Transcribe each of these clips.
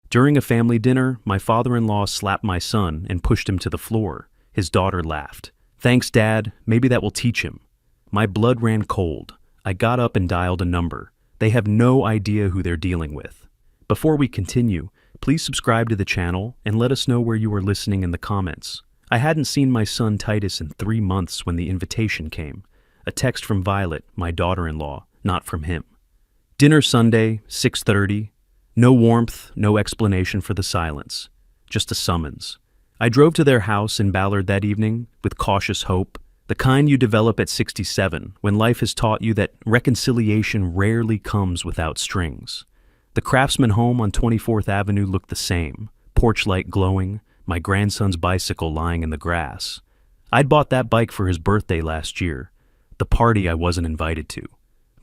During a family dinner, my father-in-law slapped my son and pushed him to the floor. His daughter laughed. "Thanks, Dad. Maybe that will teach him." My blood ran cold. I got up and dialed a number. They have no idea who they're dealing with. Before we continue, please subscribe to the channel and let us know where you are listening in the comments. I hadn't seen my son Titus in 3 months when the invitation came. A text from Violet, my daughter-in-law, not from him. Dinner Sunday, 6:30. No warmth, no explanation for the silence. Just a summons. I drove to their house in Ballard that evening with cautious hope, the kind you develop at 67 when life has taught you that reconciliation rarely comes without strings. The Craftsman home on 24th Avenue looked the same, porch light glowing, my grandson's bicycle lying in the grass. I'd bought that bike for his birthday last year, the party I wasn't invited to.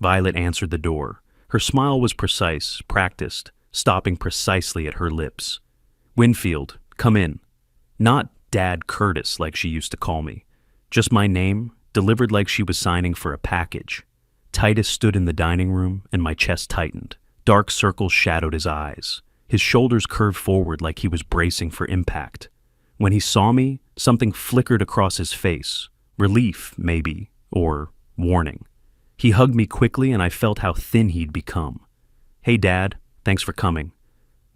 Violet answered the door. Her smile was precise, practiced, stopping precisely at her lips. "Winfield, come in." Not Dad Curtis like she used to call me. Just my name, delivered like she was signing for a package. Titus stood in the dining room and my chest tightened. Dark circles shadowed his eyes. His shoulders curved forward like he was bracing for impact. When he saw me, something flickered across his face. Relief, maybe, or warning. He hugged me quickly and I felt how thin he'd become. "Hey, Dad. Thanks for coming."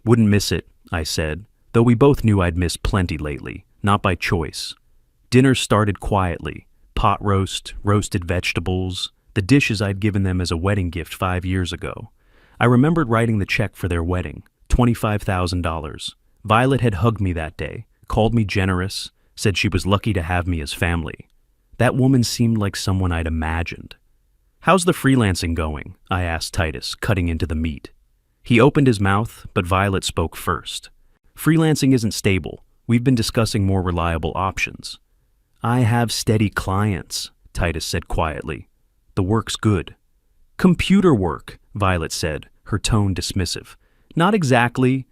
"Wouldn't miss it," I said, though we both knew I'd missed plenty lately, not by choice. Dinner started quietly. Pot roast, roasted vegetables, the dishes I'd given them as a wedding gift 5 years ago. I remembered writing the check for their wedding, $25,000. Violet had hugged me that day, called me generous, said she was lucky to have me as family. That woman seemed like someone I'd imagined. "How's the freelancing going?" I asked Titus, cutting into the meat. He opened his mouth, but Violet spoke first. "Freelancing isn't stable. We've been discussing more reliable options." "I have steady clients," Titus said quietly. "The work's good." "Computer work," Violet said, her tone dismissive. "Not exactly."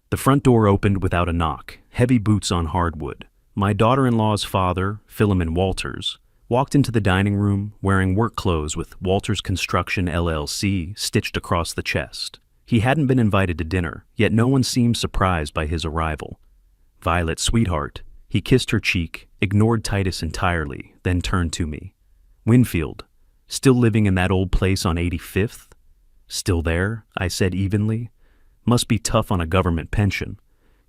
The front door opened without a knock, heavy boots on hardwood. My daughter-in-law's father, Philemon Walters, walked into the dining room wearing work clothes with Walters Construction LLC stitched across the chest. He hadn't been invited to dinner, yet no one seemed surprised by his arrival. "Violet, sweetheart." He kissed her cheek, ignored Titus entirely, then turned to me. "Winfield, still living in that old place on 85th? "Still there," I said evenly. "Must be tough on a government pension."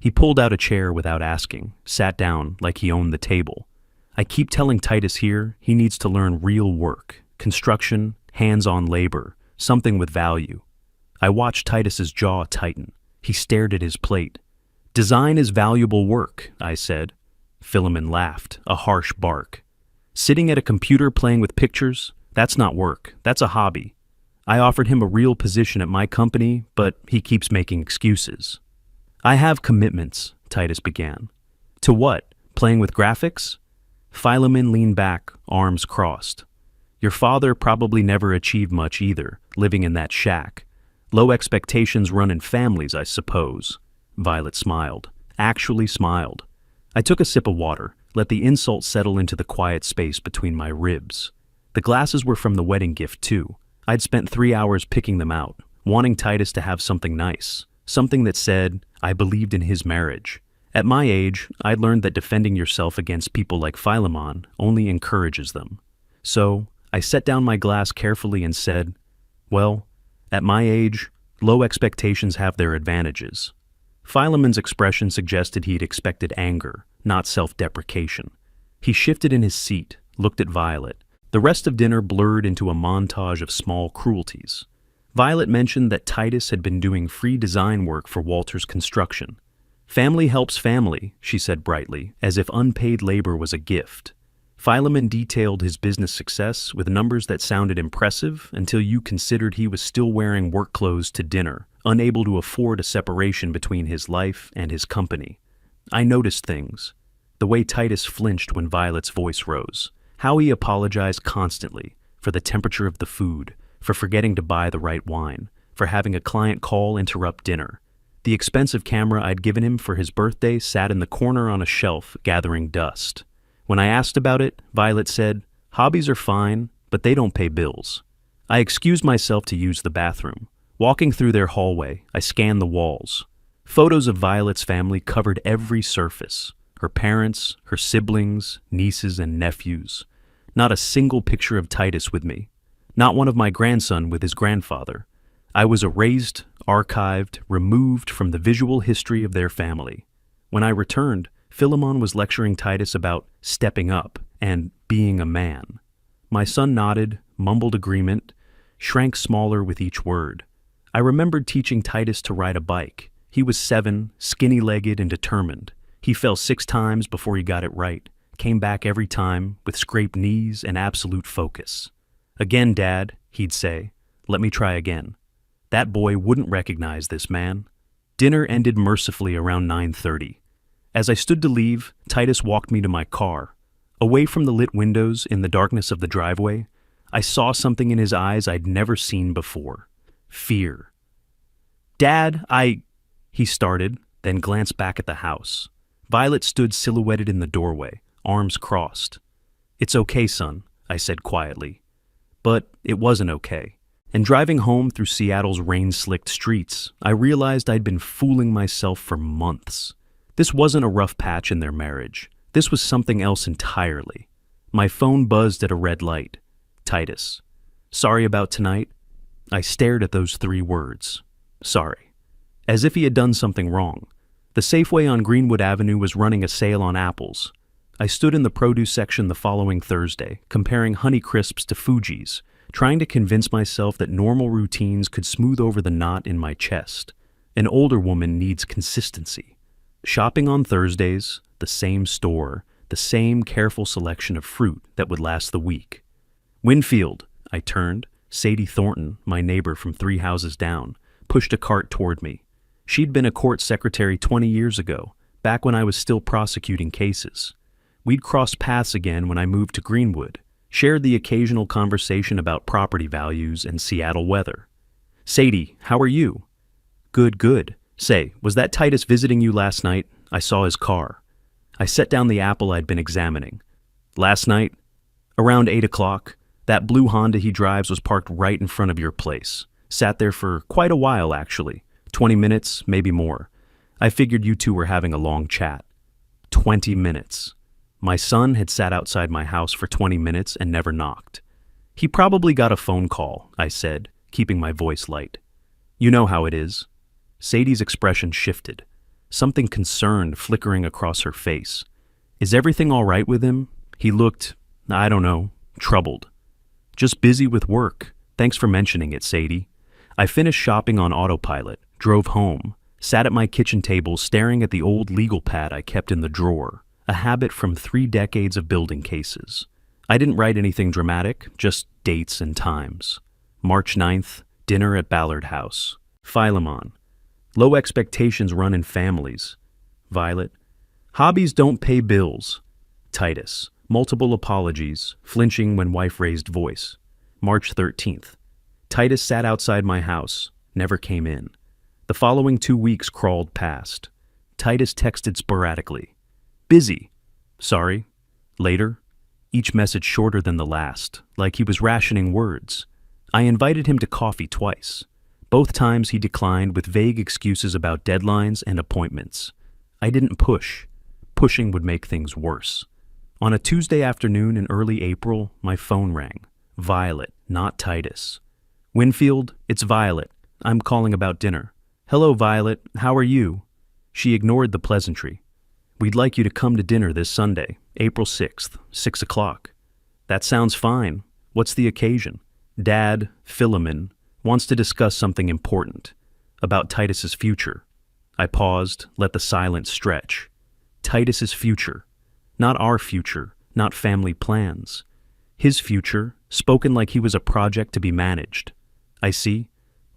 He pulled out a chair without asking, sat down like he owned the table. "I keep telling Titus here he needs to learn real work, construction, hands-on labor, something with value." I watched Titus's jaw tighten. He stared at his plate. "Design is valuable work," I said. Philemon laughed, a harsh bark. "Sitting at a computer playing with pictures? That's not work. That's a hobby." I offered him a real position at my company, but he keeps making excuses. "I have commitments," Titus began. "To what? Playing with graphics?" Philemon leaned back, arms crossed. "Your father probably never achieved much either, living in that shack. Low expectations run in families, I suppose." Violet smiled, actually smiled. I took a sip of water, let the insult settle into the quiet space between my ribs. The glasses were from the wedding gift, too. I'd spent 3 hours picking them out, wanting Titus to have something nice, something that said, I believed in his marriage. At my age, I'd learned that defending yourself against people like Philemon only encourages them. So, I set down my glass carefully and said, "Well, at my age, low expectations have their advantages." Philemon's expression suggested he'd expected anger, not self-deprecation. He shifted in his seat, looked at Violet. The rest of dinner blurred into a montage of small cruelties. Violet mentioned that Titus had been doing free design work for Walters Construction. "Family helps family," she said brightly, as if unpaid labor was a gift. Philemon detailed his business success with numbers that sounded impressive until you considered he was still wearing work clothes to dinner, unable to afford a separation between his life and his company. I noticed things. The way Titus flinched when Violet's voice rose. How he apologized constantly for the temperature of the food, for forgetting to buy the right wine, for having a client call interrupt dinner. The expensive camera I'd given him for his birthday sat in the corner on a shelf, gathering dust. When I asked about it, Violet said, "Hobbies are fine, but they don't pay bills." I excused myself to use the bathroom. Walking through their hallway, I scanned the walls. Photos of Violet's family covered every surface. Her parents, her siblings, nieces, and nephews. Not a single picture of Titus with me. Not one of my grandson with his grandfather. I was erased, archived, removed from the visual history of their family. When I returned, Philemon was lecturing Titus about stepping up and being a man. My son nodded, mumbled agreement, shrank smaller with each word. I remembered teaching Titus to ride a bike. He was 7, skinny-legged and determined. He fell 6 times before he got it right, came back every time with scraped knees and absolute focus. "Again, Dad," he'd say. "Let me try again." That boy wouldn't recognize this man. Dinner ended mercifully around 9:30. As I stood to leave, Titus walked me to my car. Away from the lit windows in the darkness of the driveway, I saw something in his eyes I'd never seen before. Fear. "Dad, he started, then glanced back at the house. Violet stood silhouetted in the doorway, arms crossed. "It's okay, son," I said quietly. But it wasn't okay. And driving home through Seattle's rain-slicked streets, I realized I'd been fooling myself for months. This wasn't a rough patch in their marriage. This was something else entirely. My phone buzzed at a red light. Titus. "Sorry about tonight?" I stared at those 3 words. Sorry. As if he had done something wrong. The Safeway on Greenwood Avenue was running a sale on apples. I stood in the produce section the following Thursday, comparing Honeycrisps to Fuji's, trying to convince myself that normal routines could smooth over the knot in my chest. An older woman needs consistency. Shopping on Thursdays, the same store, the same careful selection of fruit that would last the week. "Winfield," I turned. Sadie Thornton, my neighbor from 3 houses down, pushed a cart toward me. She'd been a court secretary 20 years ago, back when I was still prosecuting cases. We'd crossed paths again when I moved to Greenwood, shared the occasional conversation about property values and Seattle weather. "Sadie, how are you?" Good. Say, was that Titus visiting you last night? I saw his car." I set down the apple I'd been examining. "Last night? Around 8 o'clock. That blue Honda he drives was parked right in front of your place. Sat there for quite a while, actually. 20 minutes, maybe more. I figured you two were having a long chat." 20 minutes. My son had sat outside my house for 20 minutes and never knocked. "He probably got a phone call," I said, keeping my voice light. "You know how it is." Sadie's expression shifted, something concerned flickering across her face. "Is everything all right with him?" He looked, I don't know, troubled. "Just busy with work. Thanks for mentioning it, Sadie." I finished shopping on autopilot, drove home, sat at my kitchen table staring at the old legal pad I kept in the drawer, a habit from 3 decades of building cases. I didn't write anything dramatic, just dates and times. March 9th, dinner at Ballard House. Philemon. Low expectations run in families. Violet. Hobbies don't pay bills. Titus. Multiple apologies, flinching when wife raised voice. March 13th. Titus sat outside my house, never came in. The following 2 weeks crawled past. Titus texted sporadically. "Busy." "Sorry." Later. Each message shorter than the last, like he was rationing words. I invited him to coffee twice. Both times he declined with vague excuses about deadlines and appointments. I didn't push. Pushing would make things worse. On a Tuesday afternoon in early April, my phone rang. Violet, not Titus. "Winfield, it's Violet. I'm calling about dinner." "Hello, Violet. How are you?" She ignored the pleasantry. "We'd like you to come to dinner this Sunday, April 6th, 6 o'clock. "That sounds fine. What's the occasion?" "Dad, Philemon, wants to discuss something important. About Titus's future." I paused, let the silence stretch. Titus's future. Not our future, not family plans. His future, spoken like he was a project to be managed. "I see.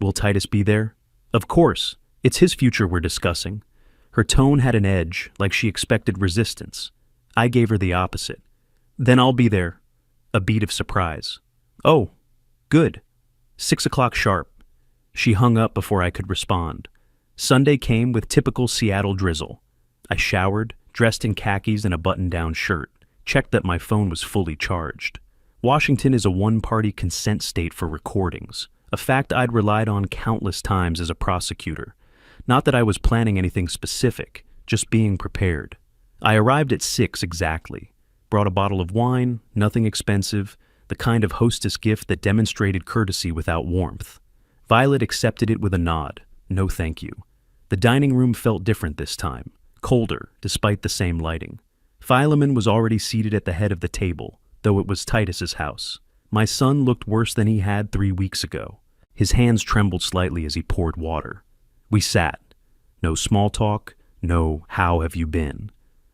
Will Titus be there?" "Of course. It's his future we're discussing." Her tone had an edge, like she expected resistance. I gave her the opposite. "Then I'll be there." A beat of surprise. "Oh, good. 6 o'clock sharp." She hung up before I could respond. Sunday came with typical Seattle drizzle. I showered, dressed in khakis and a button-down shirt, checked that my phone was fully charged. Washington is a one-party consent state for recordings, a fact I'd relied on countless times as a prosecutor. Not that I was planning anything specific, just being prepared. I arrived at 6 exactly. Brought a bottle of wine, nothing expensive, the kind of hostess gift that demonstrated courtesy without warmth. Violet accepted it with a nod. No thank you. The dining room felt different this time, colder, despite the same lighting. Philemon was already seated at the head of the table, though it was Titus's house. My son looked worse than he had 3 weeks ago. His hands trembled slightly as he poured water. We sat. No small talk, no "how have you been?"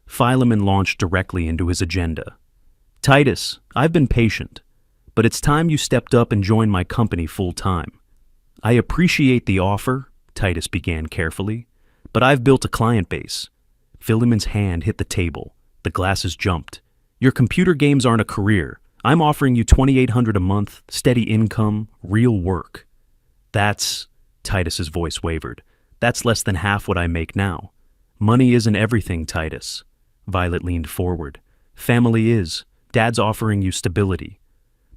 Philemon launched directly into his agenda. Titus, I've been patient, but it's time you stepped up and joined my company full time. I appreciate the offer, Titus began carefully, but I've built a client base. Philemon's hand hit the table. The glasses jumped. Your computer games aren't a career. I'm offering you $2,800 a month, steady income, real work. Titus's voice wavered. That's less than half what I make now. Money isn't everything, Titus. Violet leaned forward. Family is. Dad's offering you stability.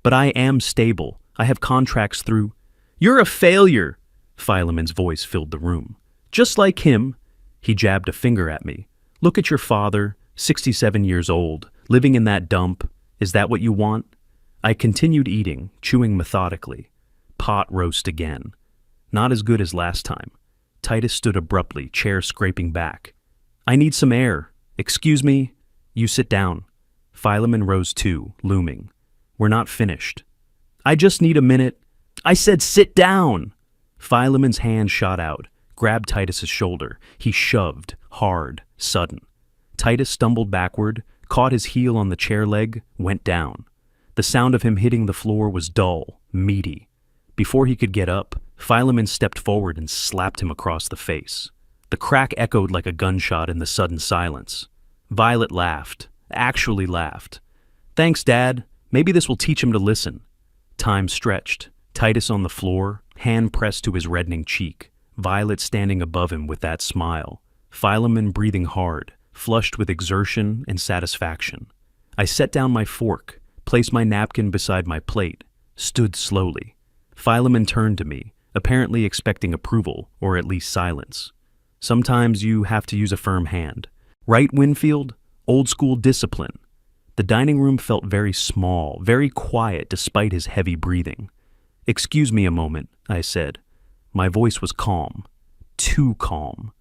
But I am stable. I have contracts through. You're a failure! Philemon's voice filled the room. Just like him. He jabbed a finger at me. Look at your father, 67 years old, living in that dump. Is that what you want? I continued eating, chewing methodically. Pot roast again. Not as good as last time. Titus stood abruptly, chair scraping back. I need some air. Excuse me? You sit down. Philemon rose too, looming. We're not finished. I just need a minute. I said sit down! Philemon's hand shot out, grabbed Titus's shoulder. He shoved, hard, sudden. Titus stumbled backward, caught his heel on the chair leg, went down. The sound of him hitting the floor was dull, meaty. Before he could get up, Philemon stepped forward and slapped him across the face. The crack echoed like a gunshot in the sudden silence. Violet laughed, actually laughed. Thanks, Dad. Maybe this will teach him to listen. Time stretched. Titus on the floor, hand pressed to his reddening cheek. Violet standing above him with that smile. Philemon breathing hard, flushed with exertion and satisfaction. I set down my fork, placed my napkin beside my plate, stood slowly. Philemon turned to me, apparently expecting approval, or at least silence. Sometimes you have to use a firm hand. Right, Winfield? Old school discipline. The dining room felt very small, very quiet despite his heavy breathing. Excuse me a moment, I said. My voice was calm. Too calm.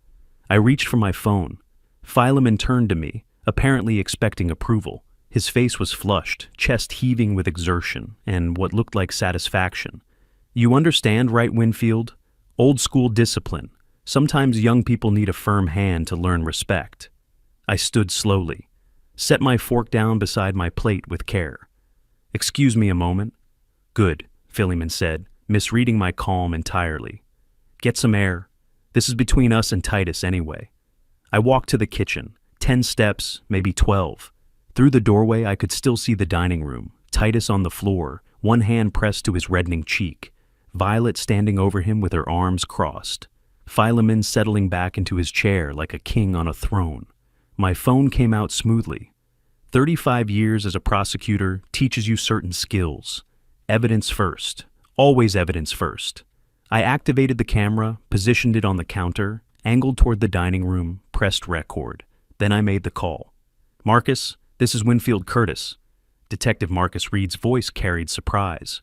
I reached for my phone. Philemon turned to me, apparently expecting approval. His face was flushed, chest heaving with exertion and what looked like satisfaction. You understand, right, Winfield? Old school discipline. Sometimes young people need a firm hand to learn respect. I stood slowly, set my fork down beside my plate with care. Excuse me a moment. Good, Philemon said, misreading my calm entirely. Get some air. This is between us and Titus anyway. I walked to the kitchen, 10 steps, maybe 12. Through the doorway I could still see the dining room, Titus on the floor, one hand pressed to his reddening cheek, Violet standing over him with her arms crossed, Philemon settling back into his chair like a king on a throne. My phone came out smoothly. 35 years as a prosecutor teaches you certain skills. Evidence first. Always evidence first. I activated the camera, positioned it on the counter, angled toward the dining room, pressed record. Then I made the call. Marcus, this is Winfield Curtis. Detective Marcus Reed's voice carried surprise.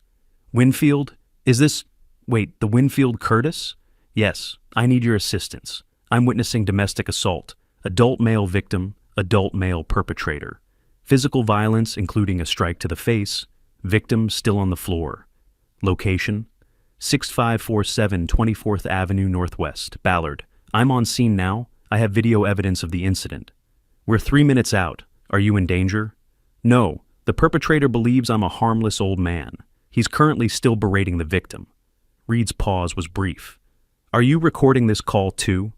Winfield? Is this... Wait, the Winfield Curtis? Yes, I need your assistance. I'm witnessing domestic assault. Adult male victim, adult male perpetrator. Physical violence, including a strike to the face. Victim still on the floor. Location? 6547 24th Avenue Northwest, Ballard. I'm on scene now. I have video evidence of the incident. We're 3 minutes out. Are you in danger? No. The perpetrator believes I'm a harmless old man. He's currently still berating the victim. Reed's pause was brief. Are you recording this call too?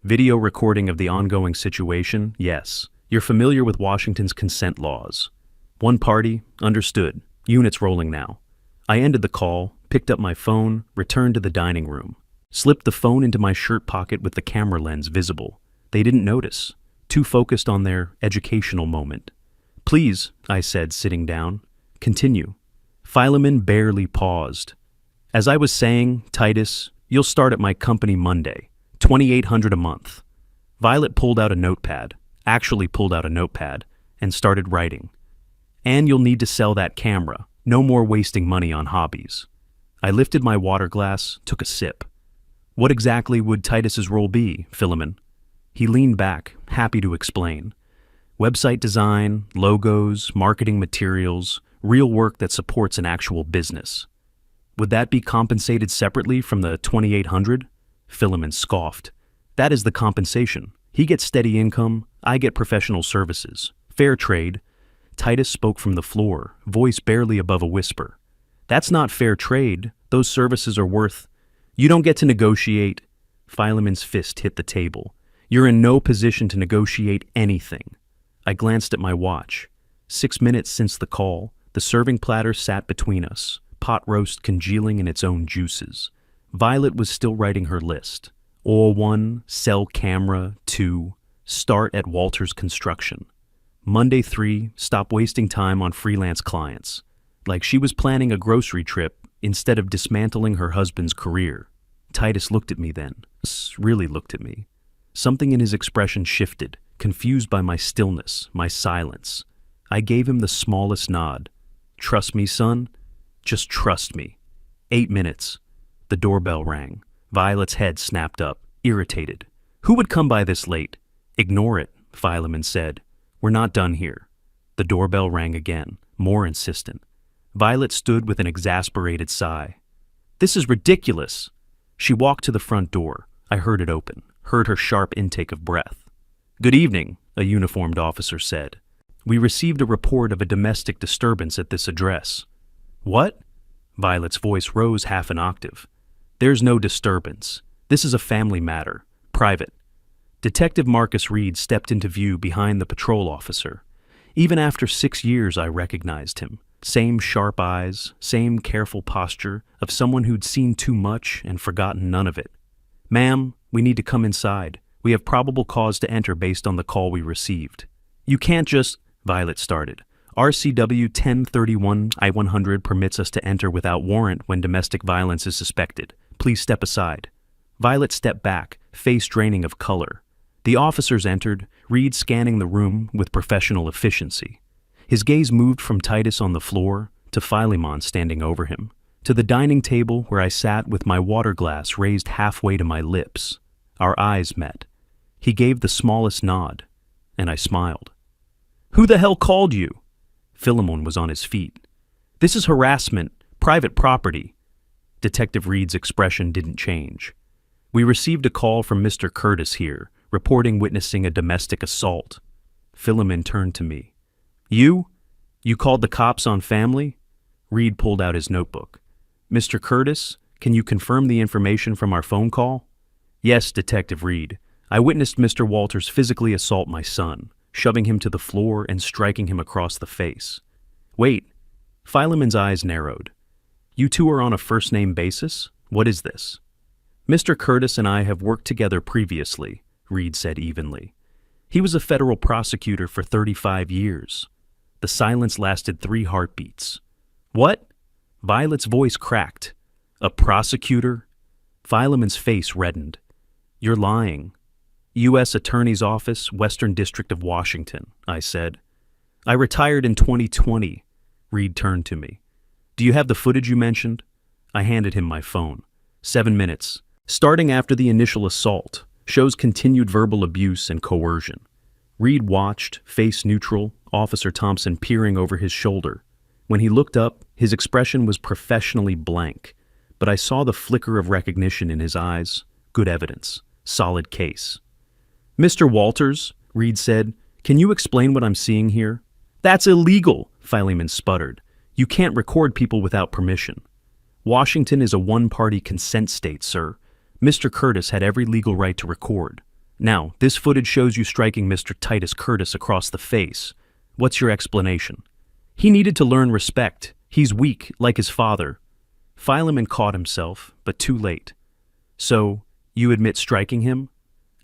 Video recording of the ongoing situation? Yes. You're familiar with Washington's consent laws. One party? Understood. Units rolling now. I ended the call, picked up my phone, returned to the dining room. Slipped the phone into my shirt pocket with the camera lens visible. They didn't notice. Too focused on their educational moment. Please, I said, sitting down. Continue. Philemon barely paused. As I was saying, Titus, you'll start at my company Monday. $2,800 a month. Violet actually pulled out a notepad, and started writing. And you'll need to sell that camera. No more wasting money on hobbies. I lifted my water glass, took a sip. What exactly would Titus's role be, Philemon? He leaned back, happy to explain. Website design, logos, marketing materials, real work that supports an actual business. Would that be compensated separately from the $2,800? Philemon scoffed. That is the compensation. He gets steady income, I get professional services. Fair trade. Titus spoke from the floor, voice barely above a whisper. That's not fair trade. Those services are worth... You don't get to negotiate. Philemon's fist hit the table. You're in no position to negotiate anything. I glanced at my watch. 6 minutes since the call, the serving platter sat between us, pot roast congealing in its own juices. Violet was still writing her list. Oil 1, sell camera 2, start at Walters Construction. Monday 3, stop wasting time on freelance clients. Like she was planning a grocery trip instead of dismantling her husband's career. Titus looked at me then, really looked at me. Something in his expression shifted, confused by my stillness, my silence. I gave him the smallest nod. Trust me, son? Just trust me. 8 minutes. The doorbell rang. Violet's head snapped up, irritated. Who would come by this late? Ignore it, Philemon said. We're not done here. The doorbell rang again, more insistent. Violet stood with an exasperated sigh. This is ridiculous. She walked to the front door. I heard it open, heard her sharp intake of breath. Good evening, a uniformed officer said. We received a report of a domestic disturbance at this address. What? Violet's voice rose half an octave. There's no disturbance. This is a family matter, private. Detective Marcus Reed stepped into view behind the patrol officer. Even after 6 years, I recognized him. Same sharp eyes, same careful posture of someone who'd seen too much and forgotten none of it. Ma'am, we need to come inside. We have probable cause to enter based on the call we received. You can't just... Violet started. RCW 1031 I-100 permits us to enter without warrant when domestic violence is suspected. Please step aside. Violet stepped back, face draining of color. The officers entered, Reed scanning the room with professional efficiency. His gaze moved from Titus on the floor to Philemon standing over him, to the dining table where I sat with my water glass raised halfway to my lips. Our eyes met. He gave the smallest nod, and I smiled. Who the hell called you? Philemon was on his feet. This is harassment, private property. Detective Reed's expression didn't change. We received a call from Mr. Curtis here, reporting witnessing a domestic assault. Philemon turned to me. You? You called the cops on family? Reed pulled out his notebook. Mr. Curtis, can you confirm the information from our phone call? Yes, Detective Reed. I witnessed Mr. Walters physically assault my son, shoving him to the floor and striking him across the face. Wait. Philemon's eyes narrowed. You two are on a first-name basis? What is this? Mr. Curtis and I have worked together previously, Reed said evenly. He was a federal prosecutor for 35 years. The silence lasted 3 heartbeats. What? Violet's voice cracked. A prosecutor? Philemon's face reddened. You're lying. U.S. Attorney's Office, Western District of Washington, I said. I retired in 2020. Reed turned to me. Do you have the footage you mentioned? I handed him my phone. 7 minutes. Starting after the initial assault, shows continued verbal abuse and coercion. Reed watched, face neutral, Officer Thompson peering over his shoulder. When he looked up, his expression was professionally blank, but I saw the flicker of recognition in his eyes. Good evidence. Solid case. Mr. Walters, Reed said, can you explain what I'm seeing here? That's illegal, Philemon sputtered. You can't record people without permission. Washington is a one-party consent state, sir. Mr. Curtis had every legal right to record. Now, this footage shows you striking Mr. Titus Curtis across the face. What's your explanation? He needed to learn respect. He's weak, like his father. Philemon caught himself, but too late. So, you admit striking him?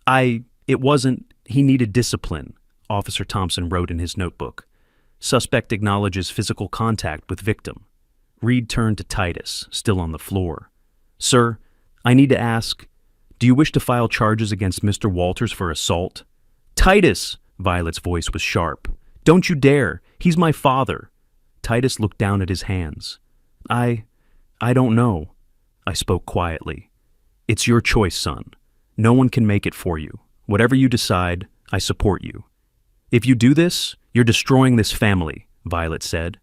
He needed discipline, Officer Thompson wrote in his notebook. Suspect acknowledges physical contact with victim. Reed turned to Titus, still on the floor. Sir, I need to ask, Do you wish to file charges against Mr. Walters for assault? Titus! Violet's voice was sharp. Don't you dare! He's my father! Titus looked down at his hands. I don't know. I spoke quietly. It's your choice, son. No one can make it for you. Whatever you decide, I support you. If you do this, you're destroying this family, Violet said.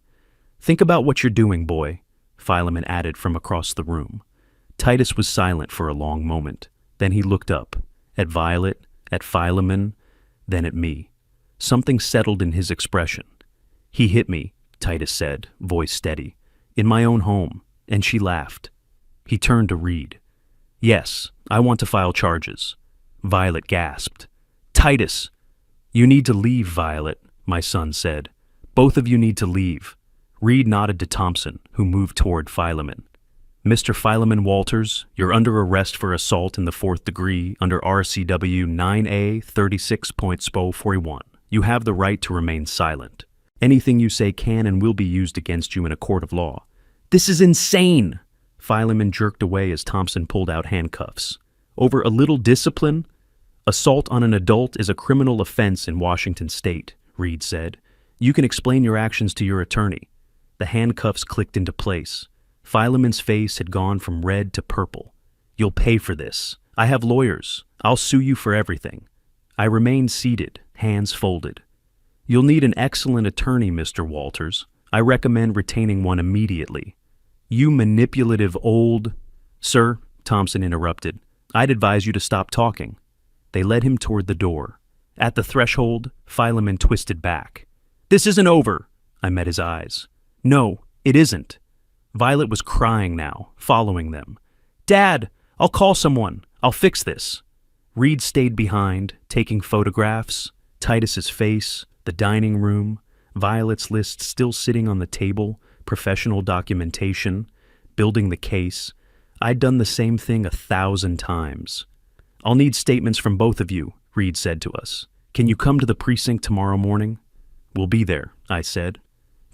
Think about what you're doing, boy, Philemon added from across the room. Titus was silent for a long moment. Then he looked up, at Violet, at Philemon, then at me. Something settled in his expression. He hit me, Titus said, voice steady, in my own home, and she laughed. He turned to Reed. Yes, I want to file charges. Violet gasped. Titus! You need to leave, Violet, my son said. Both of you need to leave. Reed nodded to Thompson, who moved toward Philemon. Mr. Philemon Walters, you're under arrest for assault in the 4th degree under RCW 9A 36.41. You have the right to remain silent. Anything you say can and will be used against you in a court of law. This is insane! Philemon jerked away as Thompson pulled out handcuffs. Over a little discipline? Assault on an adult is a criminal offense in Washington state, Reed said. You can explain your actions to your attorney. The handcuffs clicked into place. Philemon's face had gone from red to purple. You'll pay for this. I have lawyers. I'll sue you for everything. I remained seated, hands folded. You'll need an excellent attorney, Mr. Walters. I recommend retaining one immediately. You manipulative old... Sir, Thompson interrupted, I'd advise you to stop talking. They led him toward the door. At the threshold, Philemon twisted back. This isn't over, I met his eyes. No, it isn't. Violet was crying now, following them. Dad, I'll call someone. I'll fix this. Reed stayed behind, taking photographs, Titus's face, the dining room, Violet's list still sitting on the table, professional documentation, building the case. I'd done the same thing 1,000 times. I'll need statements from both of you, Reed said to us. Can you come to the precinct tomorrow morning? We'll be there, I said.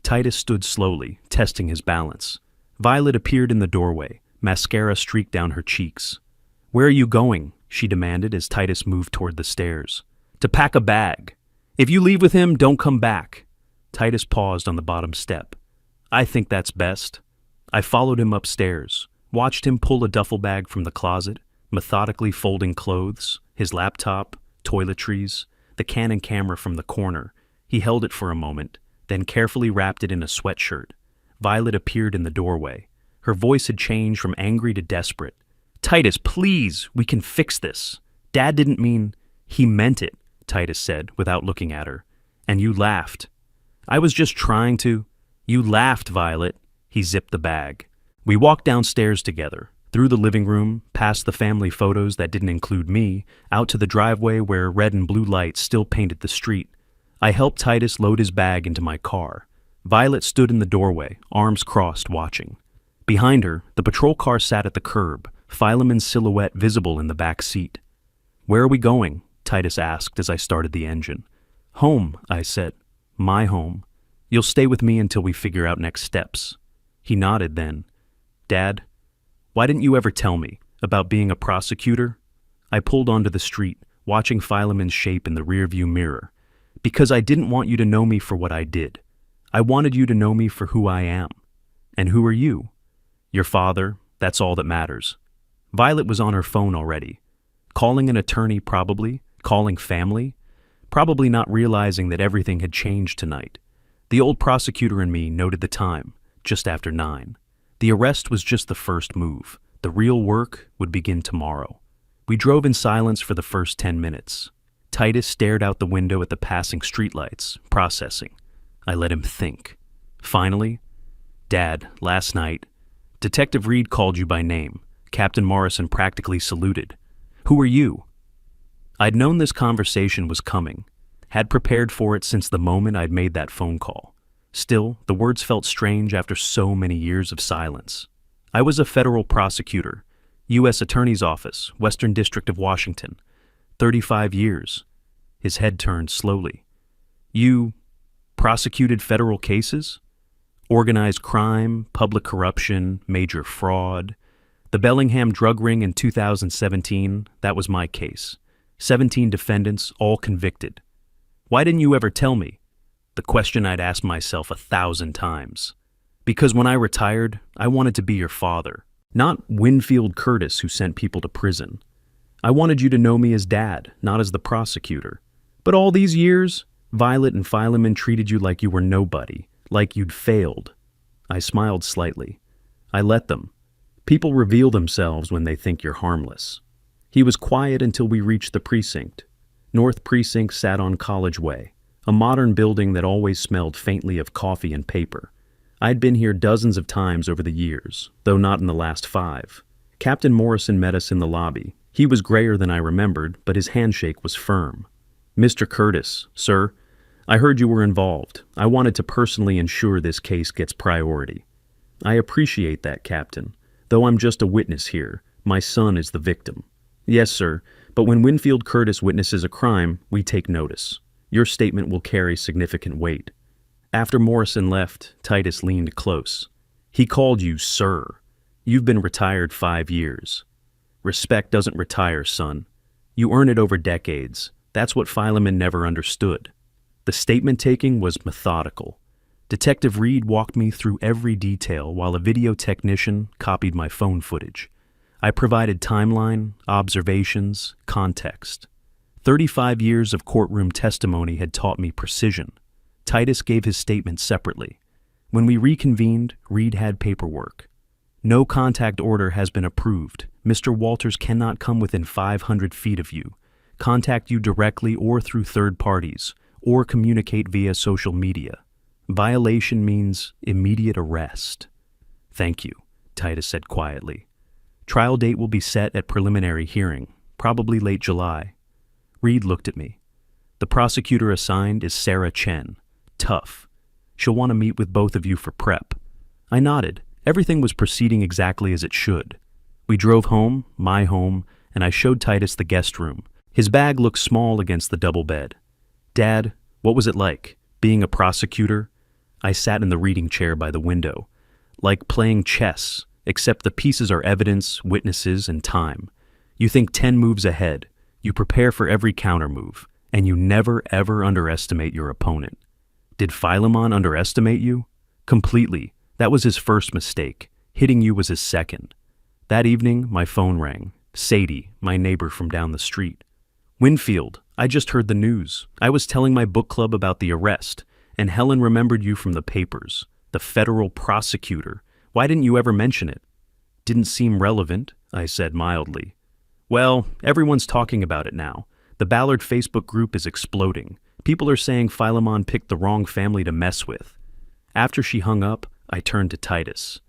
Titus stood slowly, testing his balance. Violet appeared in the doorway, mascara streaked down her cheeks. Where are you going? She demanded as Titus moved toward the stairs. To pack a bag. If you leave with him, don't come back. Titus paused on the bottom step. I think that's best. I followed him upstairs, watched him pull a duffel bag from the closet, methodically folding clothes, his laptop, toiletries, the Canon camera from the corner. He held it for a moment, then carefully wrapped it in a sweatshirt. Violet appeared in the doorway. Her voice had changed from angry to desperate. Titus, please, we can fix this. Dad didn't mean... He meant it, Titus said, without looking at her. And you laughed. I was just trying to... You laughed, Violet. He zipped the bag. We walked downstairs together, through the living room, past the family photos that didn't include me, out to the driveway where red and blue lights still painted the street. I helped Titus load his bag into my car. Violet stood in the doorway, arms crossed, watching. Behind her, the patrol car sat at the curb, Philemon's silhouette visible in the back seat. Where are we going? Titus asked as I started the engine. Home, I said. My home. You'll stay with me until we figure out next steps. He nodded then. Dad, why didn't you ever tell me about being a prosecutor? I pulled onto the street, watching Philemon's shape in the rearview mirror. Because I didn't want you to know me for what I did. I wanted you to know me for who I am. And who are you? Your father, that's all that matters. Violet was on her phone already. Calling an attorney probably, calling family, probably not realizing that everything had changed tonight. The old prosecutor in me noted the time, just after 9. The arrest was just the first move. The real work would begin tomorrow. We drove in silence for the first 10 minutes. Titus stared out the window at the passing streetlights, processing. I let him think. Finally, Dad, last night, Detective Reed called you by name. Captain Morrison practically saluted. Who are you? I'd known this conversation was coming, had prepared for it since the moment I'd made that phone call. Still, the words felt strange after so many years of silence. I was a federal prosecutor, U.S. Attorney's Office, Western District of Washington. 35 years. His head turned slowly. You prosecuted federal cases? Organized crime, public corruption, major fraud. The Bellingham drug ring in 2017, that was my case. 17 defendants, all convicted. Why didn't you ever tell me? The question I'd asked myself 1,000 times. Because when I retired, I wanted to be your father. Not Winfield Curtis, who sent people to prison. I wanted you to know me as Dad, not as the prosecutor. But all these years, Violet and Philemon treated you like you were nobody, like you'd failed. I smiled slightly. I let them. People reveal themselves when they think you're harmless. He was quiet until we reached the precinct. North Precinct sat on College Way, a modern building that always smelled faintly of coffee and paper. I'd been here dozens of times over the years, though not in the last 5. Captain Morrison met us in the lobby. He was grayer than I remembered, but his handshake was firm. Mr. Curtis, sir, I heard you were involved. I wanted to personally ensure this case gets priority. I appreciate that, Captain. Though I'm just a witness here, my son is the victim. Yes, sir, but when Winfield Curtis witnesses a crime, we take notice. Your statement will carry significant weight. After Morrison left, Titus leaned close. He called you sir. You've been retired 5 years. Respect doesn't retire, son. You earn it over decades. That's what Philemon never understood. The statement taking was methodical. Detective Reed walked me through every detail while a video technician copied my phone footage. I provided timeline, observations, context. 35 years of courtroom testimony had taught me precision. Titus gave his statement separately. When we reconvened, Reed had paperwork. No contact order has been approved. Mr. Walters cannot come within 500 feet of you, contact you directly or through third parties, or communicate via social media. Violation means immediate arrest. Thank you, Titus said quietly. Trial date will be set at preliminary hearing, probably late July. Reed looked at me. The prosecutor assigned is Sarah Chen. Tough. She'll want to meet with both of you for prep. I nodded. Everything was proceeding exactly as it should. We drove home, my home, and I showed Titus the guest room. His bag looked small against the double bed. Dad, what was it like, being a prosecutor? I sat in the reading chair by the window. Like playing chess, except the pieces are evidence, witnesses, and time. You think 10 moves ahead. You prepare for every countermove, and you never ever underestimate your opponent. Did Philemon underestimate you? Completely. That was his first mistake. Hitting you was his second. That evening, my phone rang. Sadie, my neighbor from down the street. Winfield, I just heard the news. I was telling my book club about the arrest, and Helen remembered you from the papers. The federal prosecutor. Why didn't you ever mention it? Didn't seem relevant, I said mildly. Well, everyone's talking about it now. The Ballard Facebook group is exploding. People are saying Philemon picked the wrong family to mess with. After she hung up, I turned to Titus.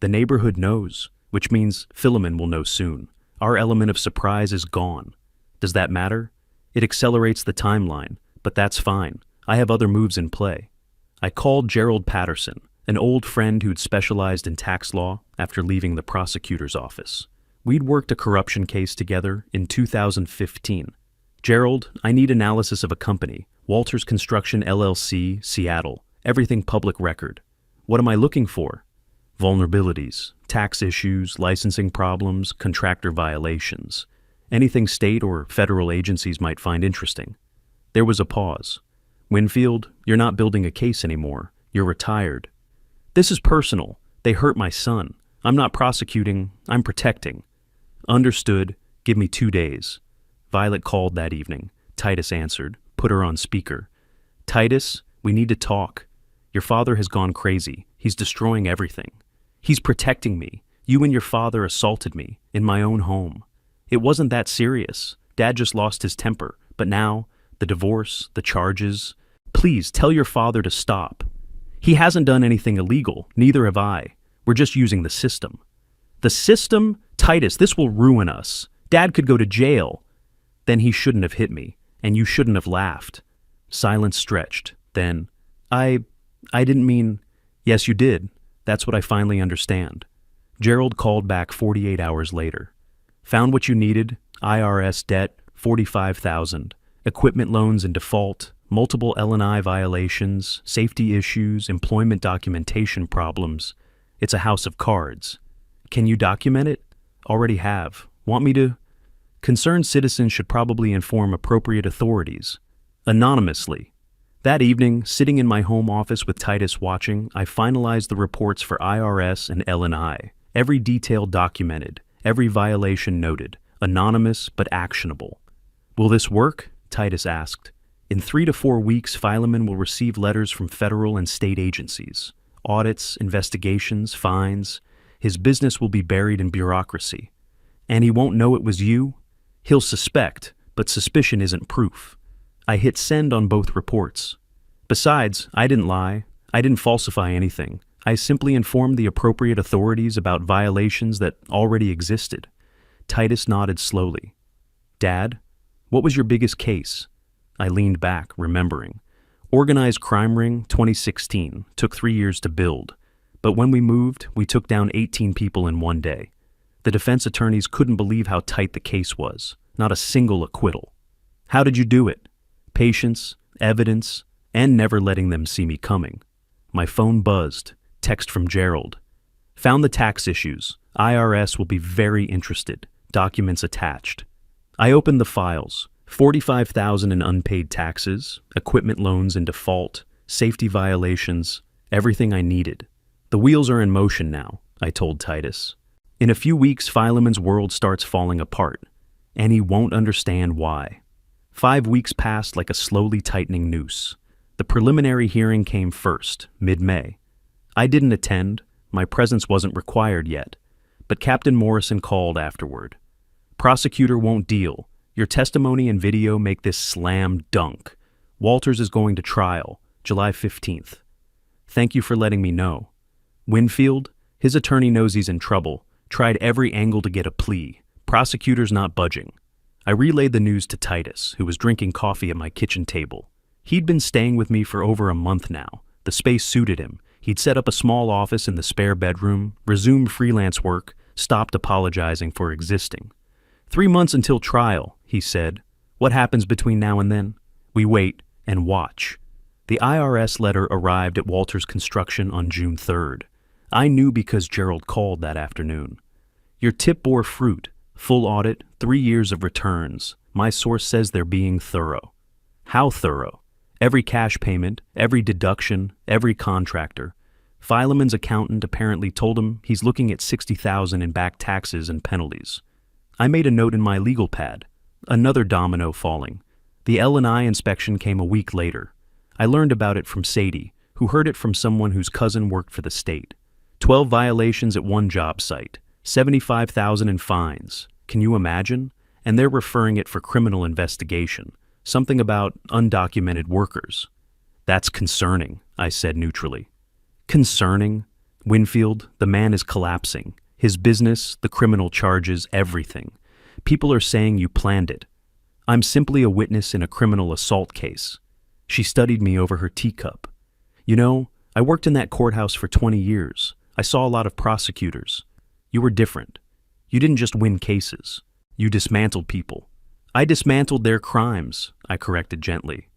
The neighborhood knows, which means Philemon will know soon. Our element of surprise is gone. Does that matter? It accelerates the timeline, but that's fine. I have other moves in play. I called Gerald Patterson, an old friend who'd specialized in tax law after leaving the prosecutor's office. We'd worked a corruption case together in 2015. Gerald, I need analysis of a company, Walters Construction LLC, Seattle, everything public record. What am I looking for? Vulnerabilities, tax issues, licensing problems, contractor violations. Anything state or federal agencies might find interesting. There was a pause. Winfield, you're not building a case anymore. You're retired. This is personal. They hurt my son. I'm not prosecuting, I'm protecting. Understood. Give me 2 days. Violet called that evening. Titus answered. Put her on speaker. Titus, we need to talk. Your father has gone crazy. He's destroying everything. He's protecting me. You and your father assaulted me in my own home. It wasn't that serious. Dad just lost his temper. But now, the divorce, the charges. Please tell your father to stop. He hasn't done anything illegal. Neither have I. We're just using the system. The system? Titus, this will ruin us. Dad could go to jail. Then he shouldn't have hit me, and you shouldn't have laughed. Silence stretched. Then, I didn't mean... Yes, you did. That's what I finally understand. Gerald called back 48 hours later. Found what you needed. IRS debt, $45,000. Equipment loans in default. Multiple L&I violations. Safety issues. Employment documentation problems. It's a house of cards. Can you document it? Already have. Want me to? Concerned citizens should probably inform appropriate authorities. Anonymously. That evening, sitting in my home office with Titus watching, I finalized the reports for IRS and L&I. Every detail documented, every violation noted, anonymous but actionable. Will this work? Titus asked. In 3 to 4 weeks, Fileman will receive letters from federal and state agencies. Audits, investigations, fines. His business will be buried in bureaucracy. And he won't know it was you? He'll suspect, but suspicion isn't proof. I hit send on both reports. Besides, I didn't lie. I didn't falsify anything. I simply informed the appropriate authorities about violations that already existed. Titus nodded slowly. Dad, what was your biggest case? I leaned back, remembering. Organized crime ring, 2016, took 3 years to build. But when we moved, we took down 18 people in 1 day. The defense attorneys couldn't believe how tight the case was. Not a single acquittal. How did you do it? Patience, evidence, and never letting them see me coming. My phone buzzed. Text from Gerald. Found the tax issues. IRS will be very interested. Documents attached. I opened the files. $45,000 in unpaid taxes, equipment loans in default, safety violations, everything I needed. The wheels are in motion now, I told Titus. In a few weeks, Fileman's world starts falling apart, and he won't understand why. 5 weeks passed like a slowly tightening noose. The preliminary hearing came first, mid-May. I didn't attend, my presence wasn't required yet, but Captain Morrison called afterward. Prosecutor won't deal. Your testimony and video make this slam dunk. Walters is going to trial, July 15th. Thank you for letting me know. Winfield, his attorney knows he's in trouble, tried every angle to get a plea. Prosecutor's not budging. I relayed the news to Titus, who was drinking coffee at my kitchen table. He'd been staying with me for over a month now. The space suited him. He'd set up a small office in the spare bedroom, resumed freelance work, stopped apologizing for existing. 3 months until trial, he said. What happens between now and then? We wait and watch. The IRS letter arrived at Walters Construction on June 3rd. I knew because Gerald called that afternoon. Your tip bore fruit. Full audit, 3 years of returns. My source says they're being thorough. How thorough? Every cash payment, every deduction, every contractor. Fileman's accountant apparently told him he's looking at $60,000 in back taxes and penalties. I made a note in my legal pad. Another domino falling. The L&I inspection came a week later. I learned about it from Sadie, who heard it from someone whose cousin worked for the state. 12 violations at one job site, $75,000 in fines. Can you imagine? And they're referring it for criminal investigation. Something about undocumented workers. That's concerning, I said neutrally. Concerning? Winfield, the man is collapsing. His business, the criminal charges, everything. People are saying you planned it. I'm simply a witness in a criminal assault case. She studied me over her teacup. You know, I worked in that courthouse for 20 years. I saw a lot of prosecutors. You were different. You didn't just win cases. You dismantled people. I dismantled their crimes, I corrected gently.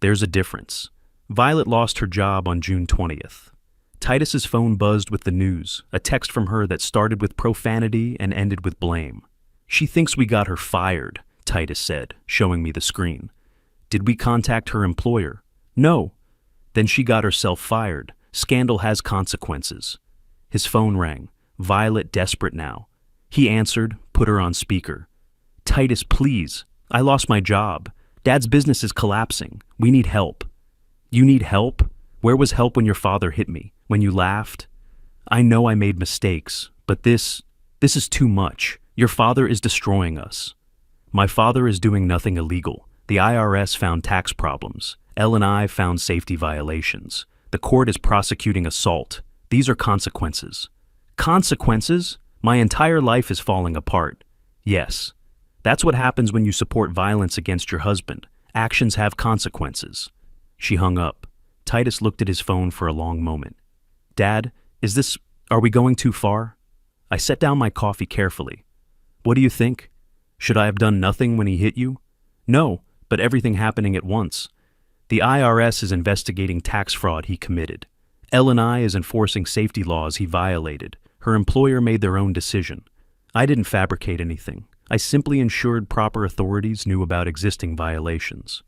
There's a difference. Violet lost her job on June 20th. Titus's phone buzzed with the news, a text from her that started with profanity and ended with blame. She thinks we got her fired, Titus said, showing me the screen. Did we contact her employer? No. Then she got herself fired. Scandal has consequences. His phone rang. Violet desperate now. He answered, put her on speaker. Titus, please. I lost my job. Dad's business is collapsing. We need help. You need help? Where was help when your father hit me? When you laughed? I know I made mistakes, but this is too much. Your father is destroying us. My father is doing nothing illegal. The IRS found tax problems. L&I found safety violations. The court is prosecuting assault. These are consequences. Consequences? My entire life is falling apart. Yes. That's what happens when you support violence against your husband. Actions have consequences. She hung up. Titus looked at his phone for a long moment. Dad, are we going too far? I set down my coffee carefully. What do you think? Should I have done nothing when he hit you? No, but everything happening at once. The IRS is investigating tax fraud he committed. L&I is enforcing safety laws he violated. Her employer made their own decision. I didn't fabricate anything. I simply ensured proper authorities knew about existing violations.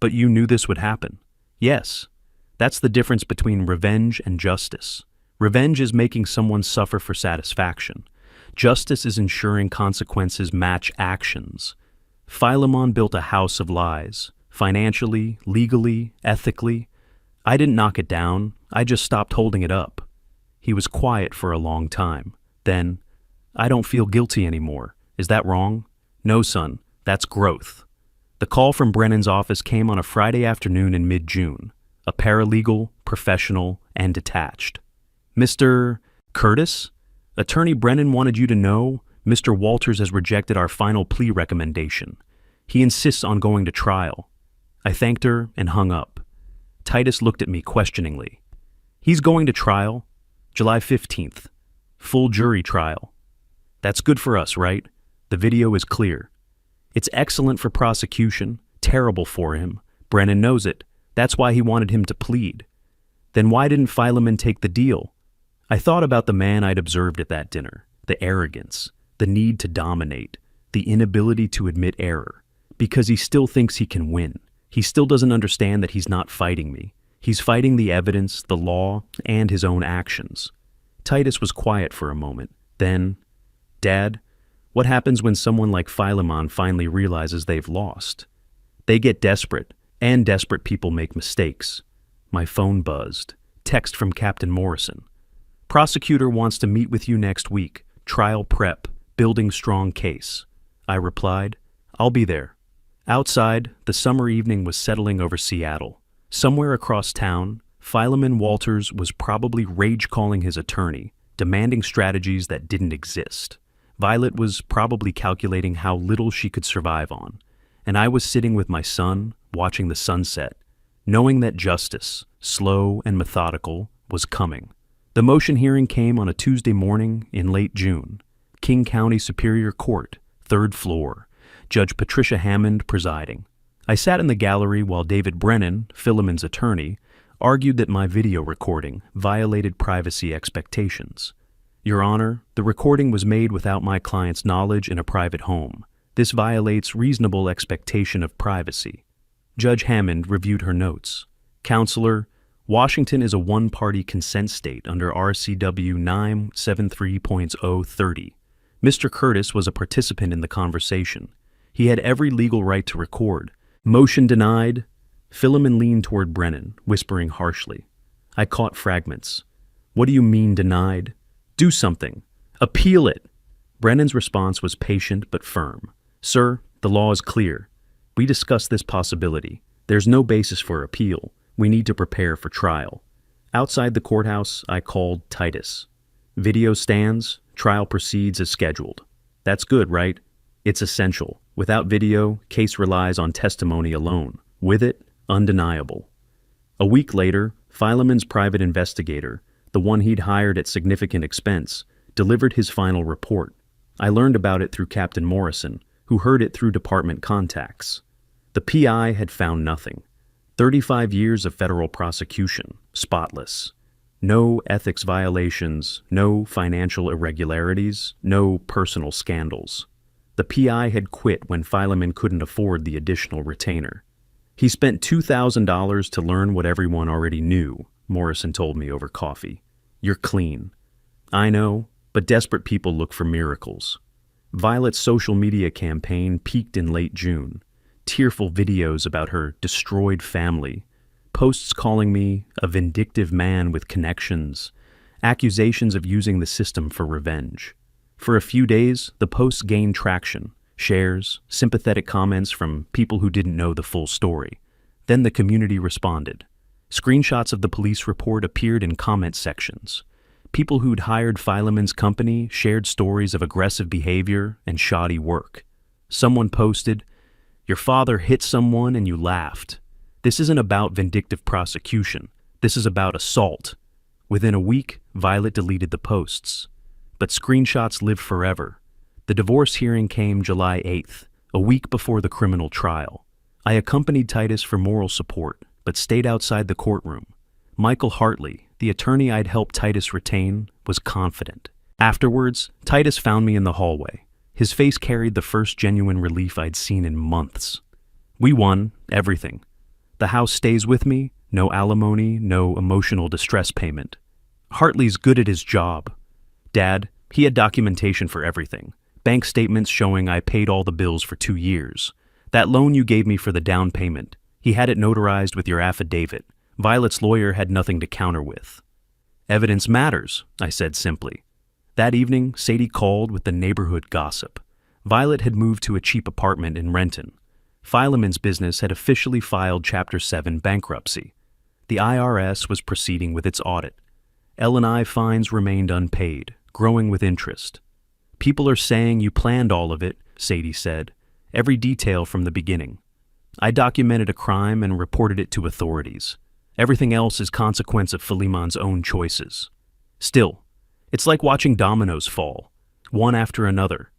But you knew this would happen. Yes. That's the difference between revenge and justice. Revenge is making someone suffer for satisfaction. Justice is ensuring consequences match actions. Philemon built a house of lies, financially, legally, ethically. I didn't knock it down, I just stopped holding it up. He was quiet for a long time. Then, I don't feel guilty anymore. Is that wrong? No, son, that's growth. The call from Brennan's office came on a Friday afternoon in mid-June. A paralegal, professional, and detached. Mr. Curtis? Attorney Brennan wanted you to know Mr. Walters has rejected our final plea recommendation. He insists on going to trial. I thanked her and hung up. Titus looked at me questioningly. He's going to trial? July 15th. Full jury trial. That's good for us, right? The video is clear. It's excellent for prosecution, terrible for him. Brennan knows it. That's why he wanted him to plead. Then why didn't Philemon take the deal? I thought about the man I'd observed at that dinner, the arrogance, the need to dominate, the inability to admit error, because he still thinks he can win. He still doesn't understand that he's not fighting me. He's fighting the evidence, the law, and his own actions. Titus was quiet for a moment. Then, Dad, what happens when someone like Philemon finally realizes they've lost? They get desperate. And desperate people make mistakes. My phone buzzed. Text from Captain Morrison. Prosecutor wants to meet with you next week. Trial prep. Building strong case. I replied, I'll be there. Outside, the summer evening was settling over Seattle. Somewhere across town, Philemon Walters was probably rage-calling his attorney, demanding strategies that didn't exist. Violet was probably calculating how little she could survive on. And I was sitting with my son, watching the sunset, knowing that justice, slow and methodical, was coming. The motion hearing came on a Tuesday morning in late June. King County Superior Court, 3rd floor, Judge Patricia Hammond presiding. I sat in the gallery while David Brennan, Philemon's attorney, argued that my video recording violated privacy expectations. Your Honor, the recording was made without my client's knowledge in a private home. This violates reasonable expectation of privacy. Judge Hammond reviewed her notes. Counselor, Washington is a one-party consent state under RCW 973.030. Mr. Curtis was a participant in the conversation. He had every legal right to record. Motion denied. Philemon leaned toward Brennan, whispering harshly. I caught fragments. What do you mean denied? Do something. Appeal it. Brennan's response was patient but firm. Sir, the law is clear. We discussed this possibility. There's no basis for appeal. We need to prepare for trial. Outside the courthouse, I called Titus. Video stands. Trial proceeds as scheduled. That's good, right? It's essential. Without video, case relies on testimony alone. With it, undeniable. A week later, Philemon's private investigator, the one he'd hired at significant expense, delivered his final report. I learned about it through Captain Morrison, who heard it through department contacts. The PI had found nothing. 35 years of federal prosecution, spotless. No ethics violations, no financial irregularities, no personal scandals. The PI had quit when Philemon couldn't afford the additional retainer. He spent $2,000 to learn what everyone already knew, Morrison told me over coffee. You're clean. I know, but desperate people look for miracles. Violet's social media campaign peaked in late June. Tearful videos about her destroyed family, posts calling me a vindictive man with connections, accusations of using the system for revenge. For a few days, the posts gained traction, shares, sympathetic comments from people who didn't know the full story. Then the community responded. Screenshots of the police report appeared in comment sections. People who'd hired Philemon's company shared stories of aggressive behavior and shoddy work. Someone posted, "Your father hit someone and you laughed. This isn't about vindictive prosecution. This is about assault." Within a week, Violet deleted the posts. But screenshots live forever. The divorce hearing came July 8th, a week before the criminal trial. I accompanied Titus for moral support, but stayed outside the courtroom. Michael Hartley, the attorney I'd helped Titus retain, was confident. Afterwards, Titus found me in the hallway. His face carried the first genuine relief I'd seen in months. We won everything. The house stays with me, no alimony, no emotional distress payment. Hartley's good at his job. Dad, he had documentation for everything. Bank statements showing I paid all the bills for 2 years. That loan you gave me for the down payment, he had it notarized with your affidavit. Violet's lawyer had nothing to counter with. Evidence matters, I said simply. That evening, Sadie called with the neighborhood gossip. Violet had moved to a cheap apartment in Renton. Philemon's business had officially filed Chapter 7 bankruptcy. The IRS was proceeding with its audit. L&I fines remained unpaid, growing with interest. People are saying you planned all of it, Sadie said, every detail from the beginning. I documented a crime and reported it to authorities. Everything else is consequence of Philemon's own choices. Still, it's like watching dominoes fall, one after another.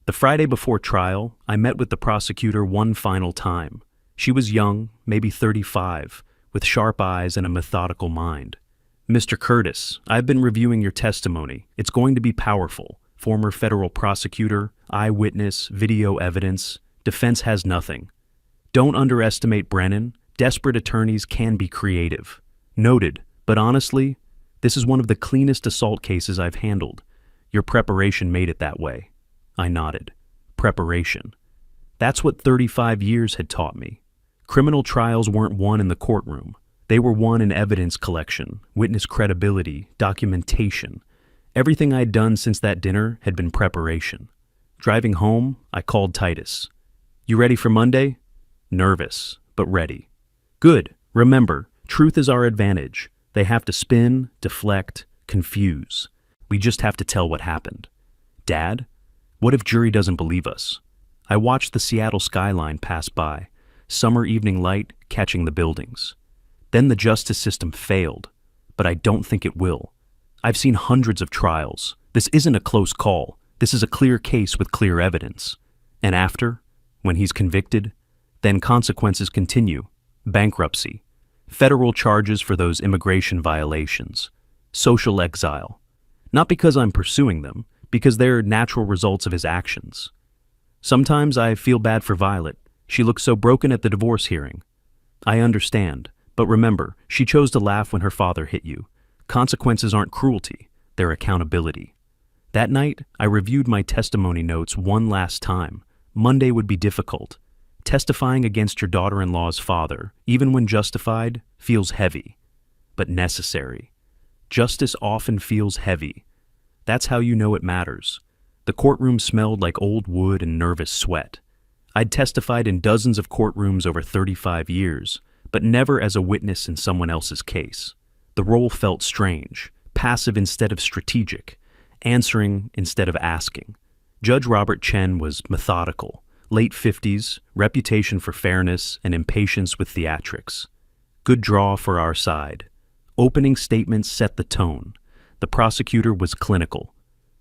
The Friday before trial, I met with the prosecutor one final time. She was young, maybe 35, with sharp eyes and a methodical mind. Mr. Curtis, I've been reviewing your testimony. It's going to be powerful. Former federal prosecutor, eyewitness, video evidence. Defense has nothing. Don't underestimate Brennan. Desperate attorneys can be creative. Noted, but honestly, this is one of the cleanest assault cases I've handled. Your preparation made it that way. I nodded. Preparation. That's what 35 years had taught me. Criminal trials weren't won in the courtroom. They were won in evidence collection, witness credibility, documentation. Everything I'd done since that dinner had been preparation. Driving home, I called Titus. You ready for Monday? Nervous, but ready. Good. Remember, truth is our advantage. They have to spin, deflect, confuse. We just have to tell what happened. Dad? What if jury doesn't believe us? I watched the Seattle skyline pass by, summer evening light catching the buildings. Then the justice system failed, but I don't think it will. I've seen hundreds of trials. This isn't a close call. This is a clear case with clear evidence. And after, when he's convicted, then consequences continue. Bankruptcy, federal charges for those immigration violations, social exile. Not because I'm pursuing them, because they're natural results of his actions. Sometimes I feel bad for Violet. She looked so broken at the divorce hearing. I understand, but remember, she chose to laugh when her father hit you. Consequences aren't cruelty, they're accountability. That night, I reviewed my testimony notes one last time. Monday would be difficult. Testifying against your daughter-in-law's father, even when justified, feels heavy, but necessary. Justice often feels heavy. That's how you know it matters. The courtroom smelled like old wood and nervous sweat. I'd testified in dozens of courtrooms over 35 years, but never as a witness in someone else's case. The role felt strange, passive instead of strategic, answering instead of asking. Judge Robert Chen was methodical, late 50s, reputation for fairness and impatience with theatrics. Good draw for our side. Opening statements set the tone. The prosecutor was clinical.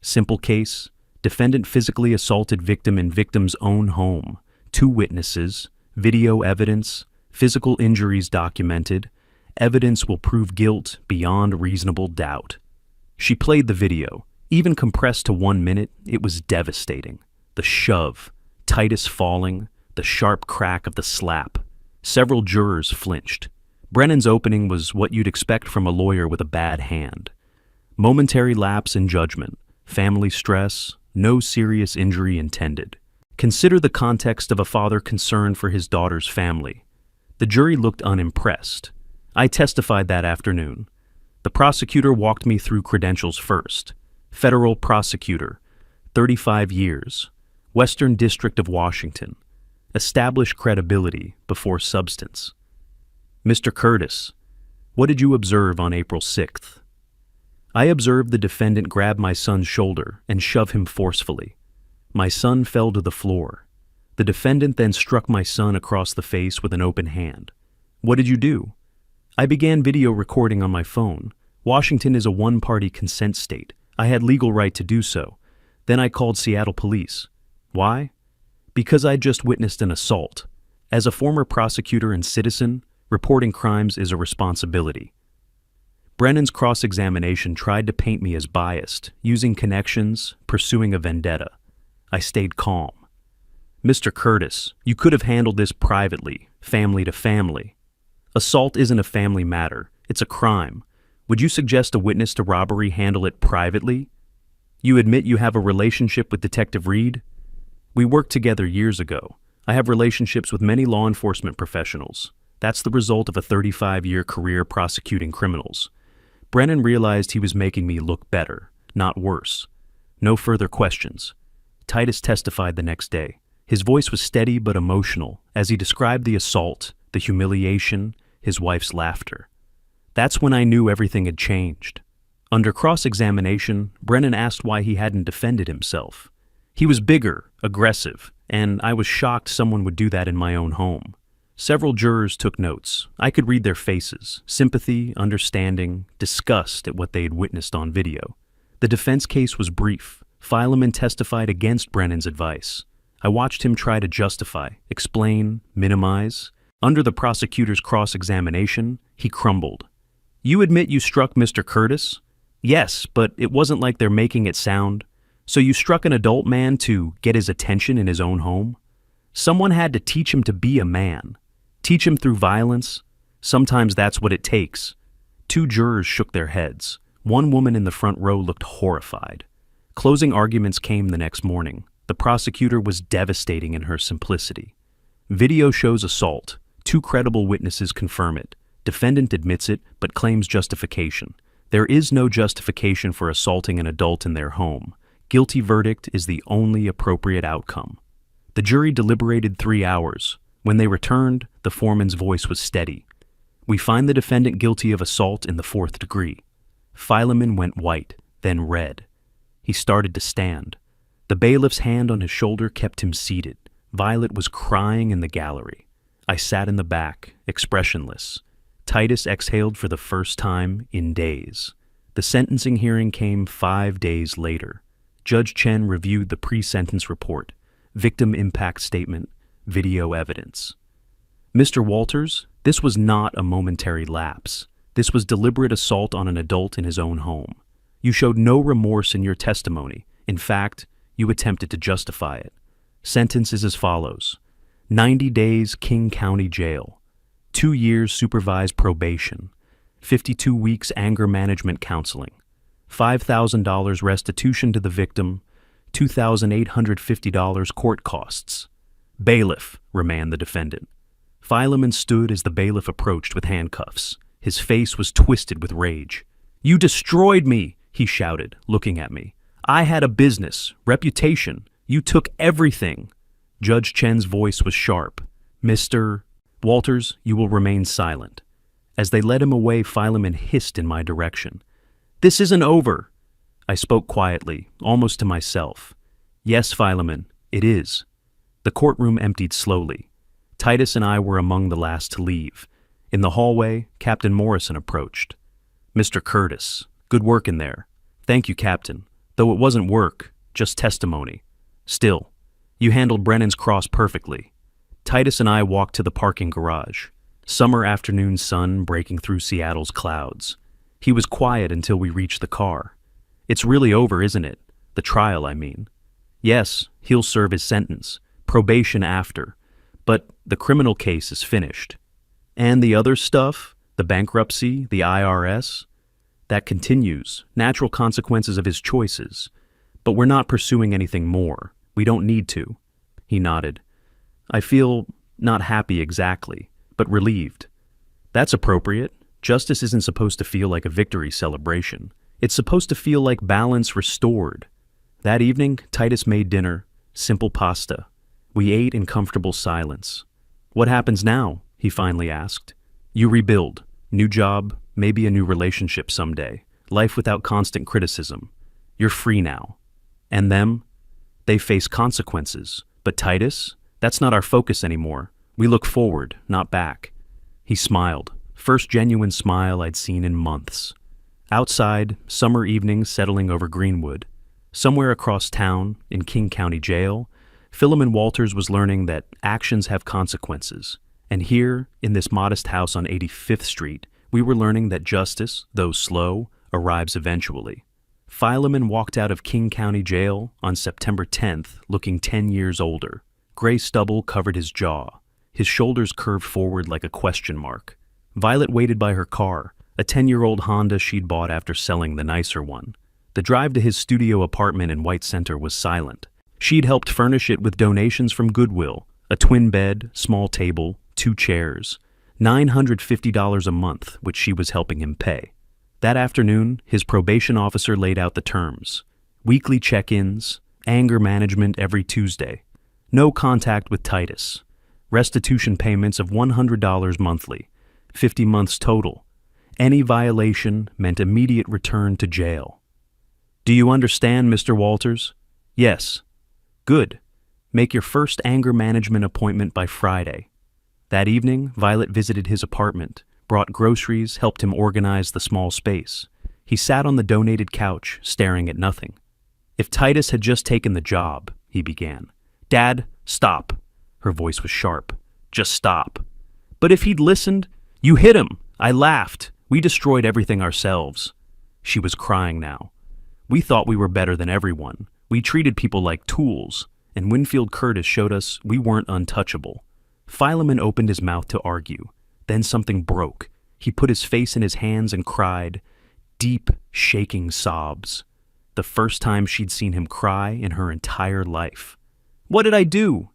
Simple case, defendant physically assaulted victim in victim's own home. 2 witnesses, video evidence, physical injuries documented. Evidence will prove guilt beyond reasonable doubt. She played the video. Even compressed to 1 minute, it was devastating. The shove, Titus falling, the sharp crack of the slap. Several jurors flinched. Brennan's opening was what you'd expect from a lawyer with a bad hand. Momentary lapse in judgment, family stress, no serious injury intended. Consider the context of a father concerned for his daughter's family. The jury looked unimpressed. I testified that afternoon. The prosecutor walked me through credentials first. Federal prosecutor, 35 years. Western District of Washington. Established credibility before substance. Mr. Curtis, what did you observe on April 6th? I observed the defendant grab my son's shoulder and shove him forcefully. My son fell to the floor. The defendant then struck my son across the face with an open hand. What did you do? I began video recording on my phone. Washington is a one-party consent state. I had legal right to do so. Then I called Seattle police. Why? Because I just witnessed an assault. As a former prosecutor and citizen, reporting crimes is a responsibility. Brennan's cross-examination tried to paint me as biased, using connections, pursuing a vendetta. I stayed calm. Mr. Curtis, you could have handled this privately, family to family. Assault isn't a family matter, it's a crime. Would you suggest a witness to robbery handle it privately? You admit you have a relationship with Detective Reed? We worked together years ago. I have relationships with many law enforcement professionals. That's the result of a 35-year career prosecuting criminals. Brennan realized he was making me look better, not worse. No further questions. Titus testified the next day. His voice was steady but emotional as he described the assault, the humiliation, his wife's laughter. That's when I knew everything had changed. Under cross-examination, Brennan asked why he hadn't defended himself. He was bigger, aggressive, and I was shocked someone would do that in my own home. Several jurors took notes. I could read their faces, sympathy, understanding, disgust at what they had witnessed on video. The defense case was brief. Fileman testified against Brennan's advice. I watched him try to justify, explain, minimize. Under the prosecutor's cross-examination, he crumbled. You admit you struck Mr. Curtis? Yes, but it wasn't like they're making it sound. So you struck an adult man to get his attention in his own home? Someone had to teach him to be a man. Teach him through violence? Sometimes that's what it takes. Two jurors shook their heads. One woman in the front row looked horrified. Closing arguments came the next morning. The prosecutor was devastating in her simplicity. Video shows assault. Two credible witnesses confirm it. Defendant admits it, but claims justification. There is no justification for assaulting an adult in their home. Guilty verdict is the only appropriate outcome. The jury deliberated 3 hours. When they returned, the foreman's voice was steady. We find the defendant guilty of assault in the 4th degree. Fileman went white, then red. He started to stand. The bailiff's hand on his shoulder kept him seated. Violet was crying in the gallery. I sat in the back, expressionless. Titus exhaled for the first time in days. The sentencing hearing came 5 days later. Judge Chen reviewed the pre-sentence report, victim impact statement, video evidence. Mr. Walters, this was not a momentary lapse. This was deliberate assault on an adult in his own home. You showed no remorse in your testimony. In fact, you attempted to justify it. Sentence is as follows: 90 days King County Jail, 2 years supervised probation, 52 weeks anger management counseling, $5,000 restitution to the victim, $2,850 court costs. Bailiff, remand the defendant. Fileman stood as the bailiff approached with handcuffs. His face was twisted with rage. You destroyed me, he shouted, looking at me. I had a business, reputation. You took everything. Judge Chen's voice was sharp. Mr. Walters, you will remain silent. As they led him away, Fileman hissed in my direction. This isn't over. I spoke quietly, almost to myself. Yes, Fileman, it is. The courtroom emptied slowly. Titus and I were among the last to leave. In the hallway, Captain Morrison approached. Mr. Curtis, good work in there. Thank you, Captain. Though it wasn't work, just testimony. Still, you handled Brennan's cross perfectly. Titus and I walked to the parking garage. Summer afternoon sun breaking through Seattle's clouds. He was quiet until we reached the car. It's really over, isn't it? The trial, I mean. Yes, he'll serve his sentence. Probation after. But the criminal case is finished. And the other stuff, the bankruptcy, the IRS, that continues, natural consequences of his choices. But we're not pursuing anything more. We don't need to. He nodded. I feel not happy exactly, but relieved. That's appropriate. Justice isn't supposed to feel like a victory celebration. It's supposed to feel like balance restored. That evening, Titus made dinner, simple pasta. We ate in comfortable silence. What happens now? He finally asked. You rebuild. New job, maybe a new relationship someday. Life without constant criticism. You're free now. And them? They face consequences. But Titus? That's not our focus anymore. We look forward, not back. He smiled. First genuine smile I'd seen in months. Outside, summer evenings settling over Greenwood. Somewhere across town, in King County Jail, Philemon Walters was learning that actions have consequences. And here, in this modest house on 85th Street, We were learning that justice, though slow, arrives eventually. Philemon walked out of King County Jail on September 10th, looking 10 years older. Gray stubble covered his jaw. His shoulders curved forward like a question mark. Violet waited by her car, a 10-year-old Honda she'd bought after selling the nicer one. The drive to his studio apartment in White Center was silent. She'd helped furnish it with donations from Goodwill, a twin bed, small table, 2 chairs, $950 a month, which she was helping him pay. That afternoon, his probation officer laid out the terms. Weekly check-ins, anger management every Tuesday, no contact with Titus, restitution payments of $100 monthly, 50 months total. Any violation meant immediate return to jail. Do you understand, Mr. Walters? Yes. Good. Make your first anger management appointment by Friday. That evening, Violet visited his apartment, brought groceries, helped him organize the small space. He sat on the donated couch, staring at nothing. If Titus had just taken the job, he began. Dad, stop. Her voice was sharp. Just stop. But if he'd listened, you hit him. I laughed. We destroyed everything ourselves. She was crying now. We thought we were better than everyone. We treated people like tools, and Winfield Curtis showed us we weren't untouchable. Philemon opened his mouth to argue. Then something broke. He put his face in his hands and cried, deep, shaking sobs. The first time she'd seen him cry in her entire life. What did I do?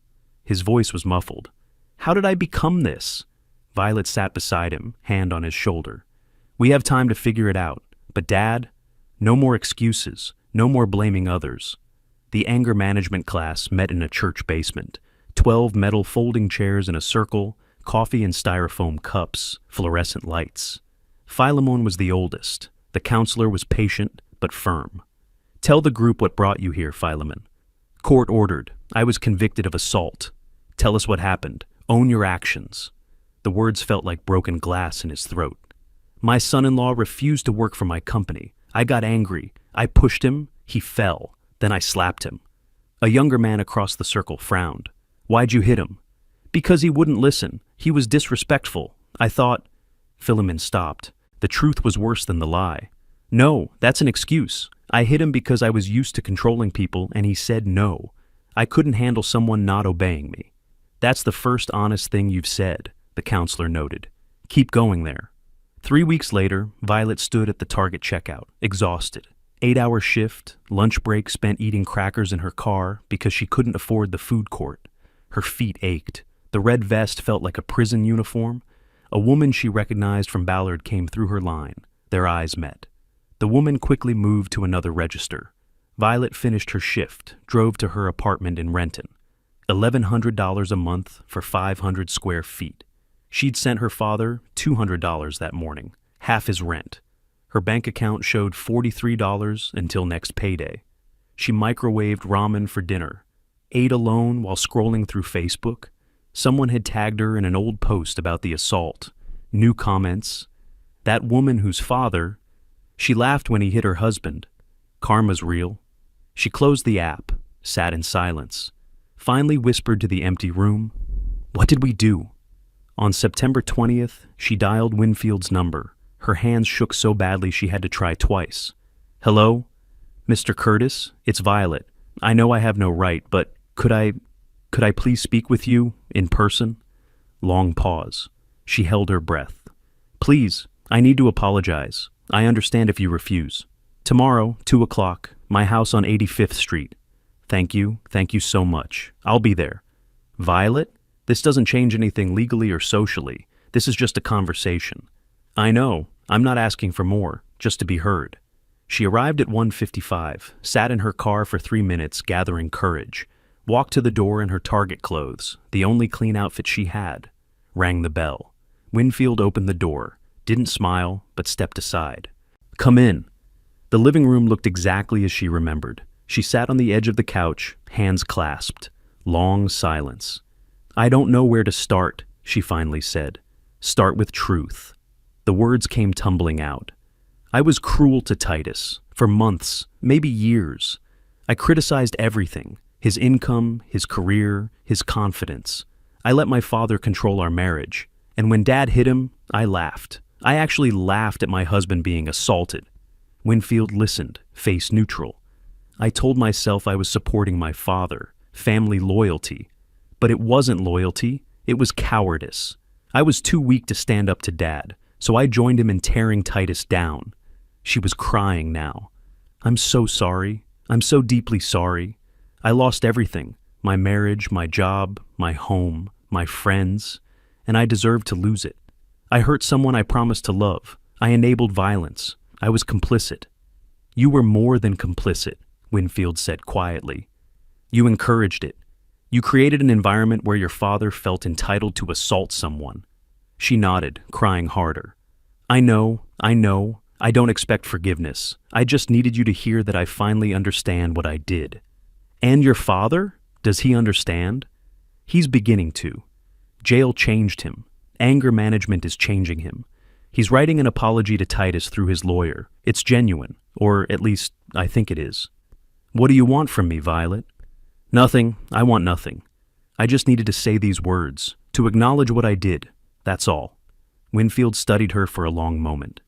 His voice was muffled. How did I become this? Violet sat beside him, hand on his shoulder. We have time to figure it out. But Dad, no more excuses, no more blaming others. The anger management class met in a church basement. 12 metal folding chairs in a circle, coffee in styrofoam cups, fluorescent lights. Philemon was the oldest. The counselor was patient but firm. Tell the group what brought you here, Philemon. Court ordered. I was convicted of assault. Tell us what happened. Own your actions. The words felt like broken glass in his throat. My son-in-law refused to work for my company. I got angry. I pushed him. He fell. Then I slapped him. A younger man across the circle frowned. Why'd you hit him? Because he wouldn't listen. He was disrespectful. I thought... Philemon stopped. The truth was worse than the lie. No, that's an excuse. I hit him because I was used to controlling people, and he said no. I couldn't handle someone not obeying me. That's the first honest thing you've said, the counselor noted. Keep going there. 3 weeks later, Violet stood at the Target checkout, exhausted. 8-hour shift, lunch break spent eating crackers in her car because she couldn't afford the food court. Her feet ached. The red vest felt like a prison uniform. A woman she recognized from Ballard came through her line. Their eyes met. The woman quickly moved to another register. Violet finished her shift, drove to her apartment in Renton. $1,100 a month for 500 square feet. She'd sent her father $200 that morning, half his rent. Her bank account showed $43 until next payday. She microwaved ramen for dinner, ate alone while scrolling through Facebook. Someone had tagged her in an old post about the assault. New comments. That woman whose father... She laughed when he hit her husband. Karma's real. She closed the app, sat in silence, finally whispered to the empty room, "What did we do?" On September 20th, she dialed Winfield's number. Her hands shook so badly she had to try twice. "Hello? Mr. Curtis, it's Violet. I know I have no right, but could I please speak with you in person?" Long pause. She held her breath. "Please, I need to apologize. I understand if you refuse. Tomorrow, 2 o'clock, my house on 85th Street. Thank you so much. I'll be there." "Violet? This doesn't change anything legally or socially. This is just a conversation." "I know. I'm not asking for more, just to be heard." She arrived at 1:55, sat in her car for 3 minutes, gathering courage, walked to the door in her Target clothes, the only clean outfit she had, rang the bell. Winfield opened the door, didn't smile, but stepped aside. "Come in." The living room looked exactly as she remembered. She sat on the edge of the couch, hands clasped. Long silence. "I don't know where to start," she finally said. "Start with truth." The words came tumbling out. "I was cruel to Titus, for months, maybe years. I criticized everything, his income, his career, his confidence. I let my father control our marriage, and when Dad hit him, I laughed. I actually laughed at my husband being assaulted. Winfield listened, face neutral. I told myself I was supporting my father, family loyalty. But it wasn't loyalty, it was cowardice. I was too weak to stand up to Dad, so I joined him in tearing Titus down. She was crying now. I'm so sorry. I'm so deeply sorry. I lost everything. My marriage, my job, my home, my friends, and I deserved to lose it. I hurt someone I promised to love. I enabled violence. I was complicit. You were more than complicit, Winfield said quietly. You encouraged it. You created an environment where your father felt entitled to assault someone. She nodded, crying harder. I know. I don't expect forgiveness. I just needed you to hear that I finally understand what I did. And your father? Does he understand? He's beginning to. Jail changed him. Anger management is changing him. He's writing an apology to Titus through his lawyer. It's genuine, or at least I think it is. What do you want from me, Violet? Nothing. I want nothing. I just needed to say these words, to acknowledge what I did. That's all. Winfield studied her for a long moment.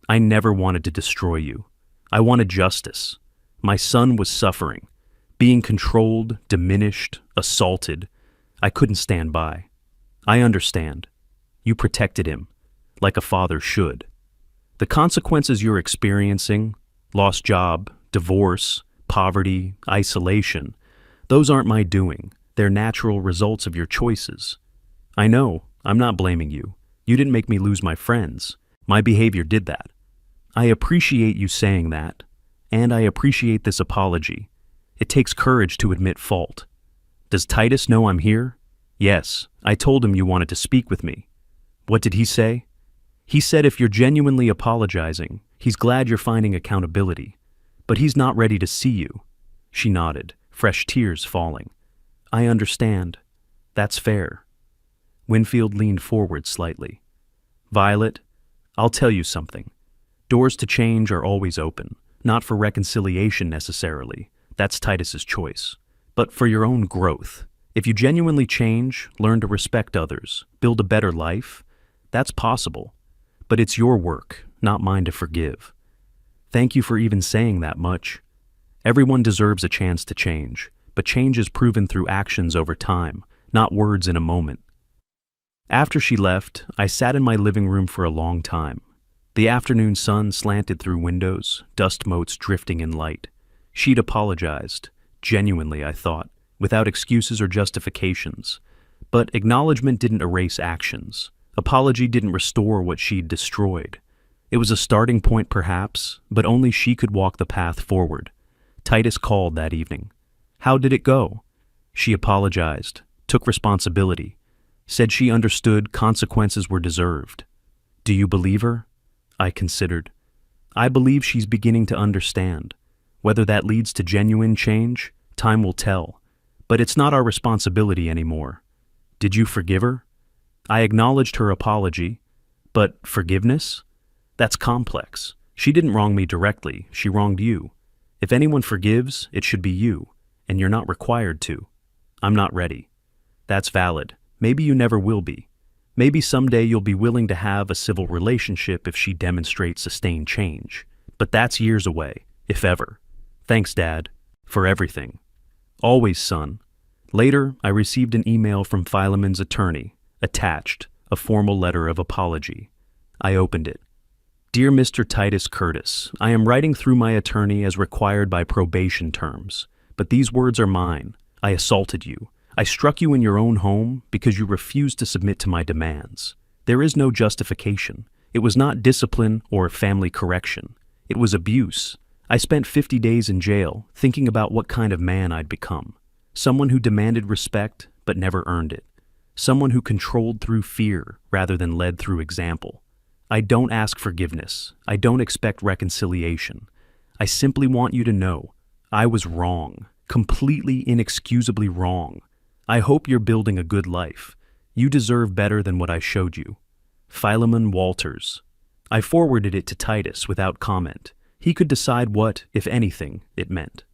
I never wanted to destroy you. I wanted justice. My son was suffering, being controlled, diminished, assaulted. I couldn't stand by. I understand. You protected him, like a father should. The consequences you're experiencing, lost job, divorce, poverty, isolation, those aren't my doing. They're natural results of your choices. I know, I'm not blaming you. You didn't make me lose my friends. My behavior did that. I appreciate you saying that, and I appreciate this apology. It takes courage to admit fault. Does Titus know I'm here? Yes, I told him you wanted to speak with me. What did he say? He said if you're genuinely apologizing, he's glad you're finding accountability, but he's not ready to see you. She nodded, fresh tears falling. I understand. That's fair. Winfield leaned forward slightly. Violet, I'll tell you something. Doors to change are always open, not for reconciliation necessarily. That's Titus's choice. But for your own growth. If you genuinely change, learn to respect others, build a better life, that's possible. But it's your work, not mine to forgive. Thank you for even saying that much. Everyone deserves a chance to change, but change is proven through actions over time, not words in a moment. After she left, I sat in my living room for a long time. The afternoon sun slanted through windows, dust motes drifting in light. She'd apologized, genuinely I thought, without excuses or justifications. But acknowledgement didn't erase actions. Apology didn't restore what she'd destroyed. It was a starting point perhaps, but only she could walk the path forward. Titus called that evening. How did it go? She apologized, took responsibility, said she understood consequences were deserved. Do you believe her? I considered. I believe she's beginning to understand. Whether that leads to genuine change, time will tell. But it's not our responsibility anymore. Did you forgive her? I acknowledged her apology. But forgiveness? That's complex. She didn't wrong me directly, she wronged you. If anyone forgives, it should be you, and you're not required to. I'm not ready. That's valid. Maybe you never will be. Maybe someday you'll be willing to have a civil relationship if she demonstrates sustained change. But that's years away, if ever. Thanks, Dad, for everything. Always, son. Later, I received an email from Philemon's attorney, attached, a formal letter of apology. I opened it. Dear Mr. Titus Curtis, I am writing through my attorney as required by probation terms, but these words are mine. I assaulted you. I struck you in your own home because you refused to submit to my demands. There is no justification. It was not discipline or family correction. It was abuse. I spent 50 days in jail thinking about what kind of man I'd become. Someone who demanded respect but never earned it. Someone who controlled through fear rather than led through example. I don't ask forgiveness. I don't expect reconciliation. I simply want you to know I was wrong, completely inexcusably wrong. I hope you're building a good life. You deserve better than what I showed you. Philemon Walters. I forwarded it to Titus without comment. He could decide what, if anything, it meant.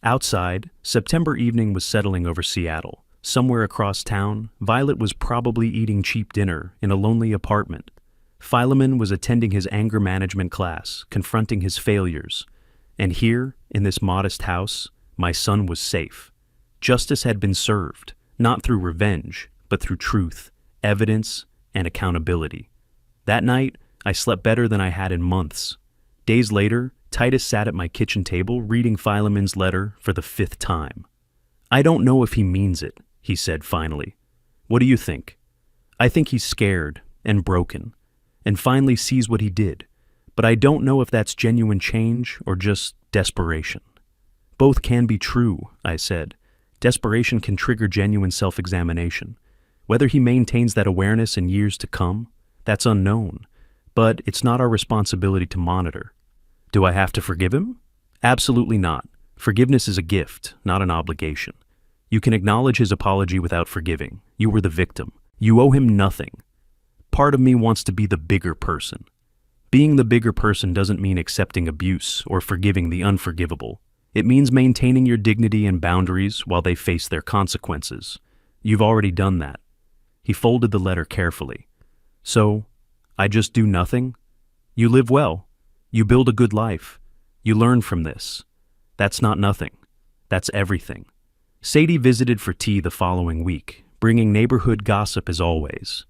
Outside, September evening was settling over Seattle. Somewhere across town, Violet was probably eating cheap dinner in a lonely apartment. Philemon was attending his anger management class, confronting his failures. And here, in this modest house, my son was safe. Justice had been served, not through revenge, but through truth, evidence, and accountability. That night, I slept better than I had in months. Days later, Titus sat at my kitchen table reading Philemon's letter for the 5th time. "I don't know if he means it," he said finally. "What do you think?" "I think he's scared and broken, and finally sees what he did, but I don't know if that's genuine change or just desperation." "Both can be true," I said. "Desperation can trigger genuine self-examination. Whether he maintains that awareness in years to come, that's unknown, but it's not our responsibility to monitor." "Do I have to forgive him?" "Absolutely not. Forgiveness is a gift, not an obligation. You can acknowledge his apology without forgiving. You were the victim. You owe him nothing. Part of me wants to be the bigger person. Being the bigger person doesn't mean accepting abuse or forgiving the unforgivable. It means maintaining your dignity and boundaries while they face their consequences. You've already done that." He folded the letter carefully. "So, I just do nothing? You live well. You build a good life. You learn from this. That's not nothing. That's everything." Sadie visited for tea the following week, bringing neighborhood gossip as always.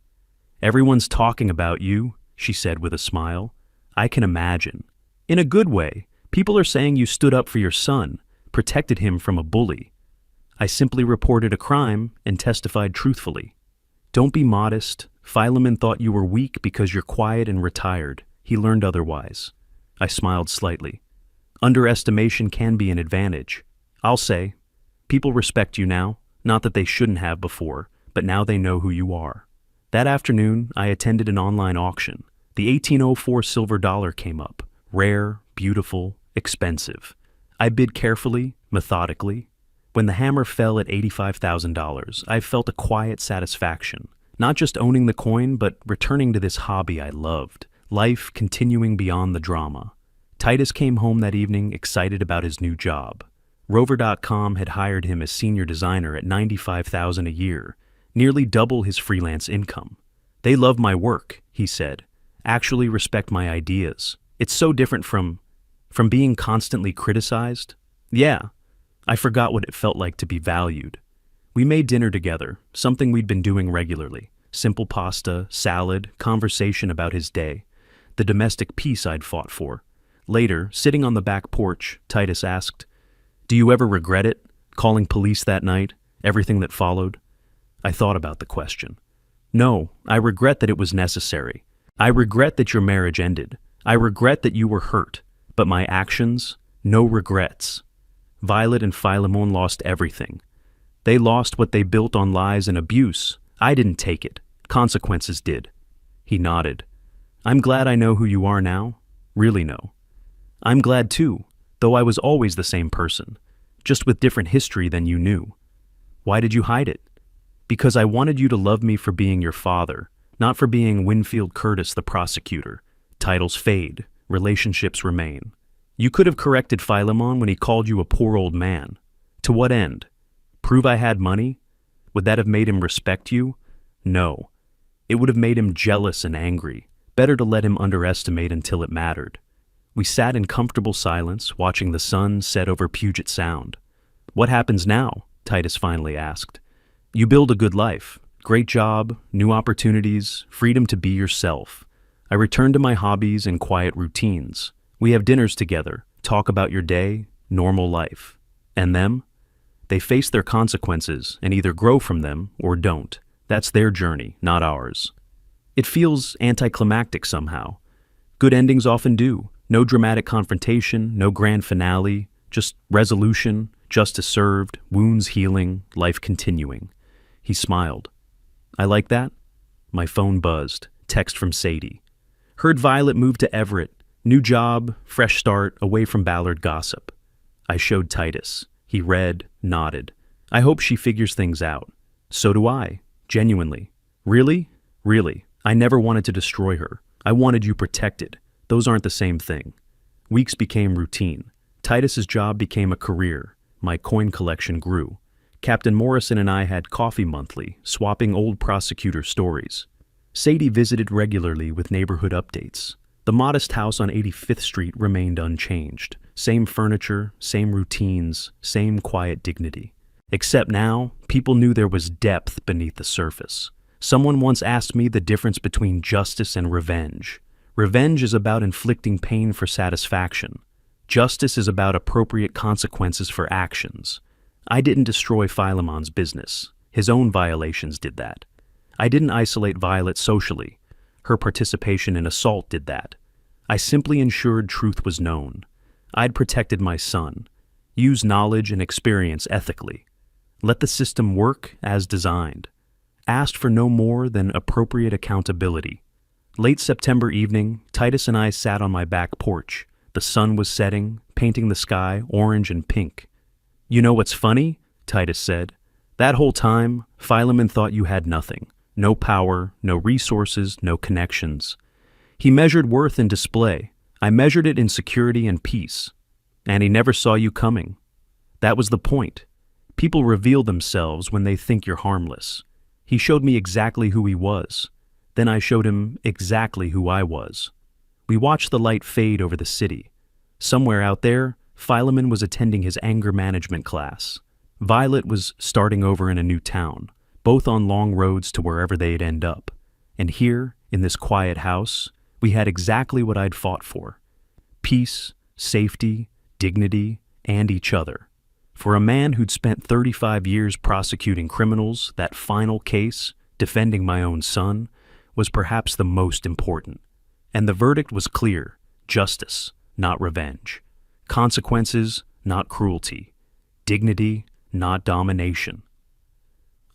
"Everyone's talking about you," she said with a smile. "I can imagine. In a good way. People are saying you stood up for your son, protected him from a bully." "I simply reported a crime and testified truthfully." "Don't be modest. Philemon thought you were weak because you're quiet and retired. He learned otherwise." I smiled slightly. "Underestimation can be an advantage. I'll say. People respect you now, not that they shouldn't have before, but now they know who you are." That afternoon, I attended an online auction. The 1804 silver dollar came up. Rare, beautiful, expensive. I bid carefully, methodically. When the hammer fell at $85,000, I felt a quiet satisfaction. Not just owning the coin, but returning to this hobby I loved. Life continuing beyond the drama. Titus came home that evening excited about his new job. Rover.com had hired him as senior designer at $95,000 a year, nearly double his freelance income. "They love my work," he said. "Actually respect my ideas. It's so different from being constantly criticized." "Yeah." I forgot what it felt like to be valued. We made dinner together, something we'd been doing regularly. Simple pasta, salad, conversation about his day. The domestic peace I'd fought for. Later, sitting on the back porch, Titus asked, "Do you ever regret it? Calling police that night? Everything that followed?" I thought about the question. "No, I regret that it was necessary. I regret that your marriage ended. I regret that you were hurt. But my actions? No regrets." Violet and Philemon lost everything. They lost what they built on lies and abuse. I didn't take it. Consequences did. He nodded. "I'm glad I know who you are now. Really know." "I'm glad too, though I was always the same person, just with different history than you knew." "Why did you hide it?" "Because I wanted you to love me for being your father, not for being Winfield Curtis the prosecutor. Titles fade, relationships remain. You could have corrected Philemon when he called you a poor old man. To what end? Prove I had money? Would that have made him respect you? No. It would have made him jealous and angry. Better to let him underestimate until it mattered." We sat in comfortable silence, watching the sun set over Puget Sound. "What happens now?" Titus finally asked. "You build a good life. Great job, new opportunities, freedom to be yourself. I return to my hobbies and quiet routines. We have dinners together, talk about your day, normal life. And them? They face their consequences and either grow from them or don't. That's their journey, not ours." It feels anticlimactic somehow. Good endings often do. No dramatic confrontation, no grand finale, just resolution, justice served, wounds healing, life continuing. He smiled. "I like that." My phone buzzed. Text from Sadie. "Heard Violet moved to Everett. New job, fresh start, away from Ballard gossip." I showed Titus. He read, nodded. "I hope she figures things out." "So do I. Genuinely." "Really?" "Really. I never wanted to destroy her. I wanted you protected. Those aren't the same thing." Weeks became routine. Titus's job became a career. My coin collection grew. Captain Morrison and I had coffee monthly, swapping old prosecutor stories. Sadie visited regularly with neighborhood updates. The modest house on 85th Street remained unchanged. Same furniture, same routines, same quiet dignity. Except now, people knew there was depth beneath the surface. Someone once asked me the difference between justice and revenge. Revenge is about inflicting pain for satisfaction. Justice is about appropriate consequences for actions. I didn't destroy Philemon's business. His own violations did that. I didn't isolate Violet socially. Her participation in assault did that. I simply ensured truth was known. I'd protected my son. Use knowledge and experience ethically. Let the system work as designed. Asked for no more than appropriate accountability. Late September evening, Titus and I sat on my back porch. The sun was setting, painting the sky orange and pink. "You know what's funny?" Titus said. "That whole time, Philemon thought you had nothing. No power, no resources, no connections. He measured worth in display. I measured it in security and peace. And he never saw you coming. That was the point. People reveal themselves when they think you're harmless. He showed me exactly who he was. Then I showed him exactly who I was." We watched the light fade over the city. Somewhere out there, Philemon was attending his anger management class. Violet was starting over in a new town, both on long roads to wherever they'd end up. And here, in this quiet house, we had exactly what I'd fought for: peace, safety, dignity, and each other. For a man who'd spent 35 years prosecuting criminals, that final case, defending my own son, was perhaps the most important. And the verdict was clear: justice, not revenge. Consequences, not cruelty. Dignity, not domination.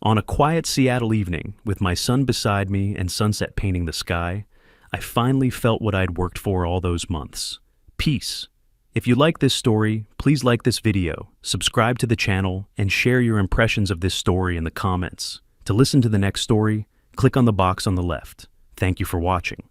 On a quiet Seattle evening, with my son beside me and sunset painting the sky, I finally felt what I'd worked for all those months: peace. If you like this story, please like this video, subscribe to the channel, and share your impressions of this story in the comments. To listen to the next story, click on the box on the left. Thank you for watching.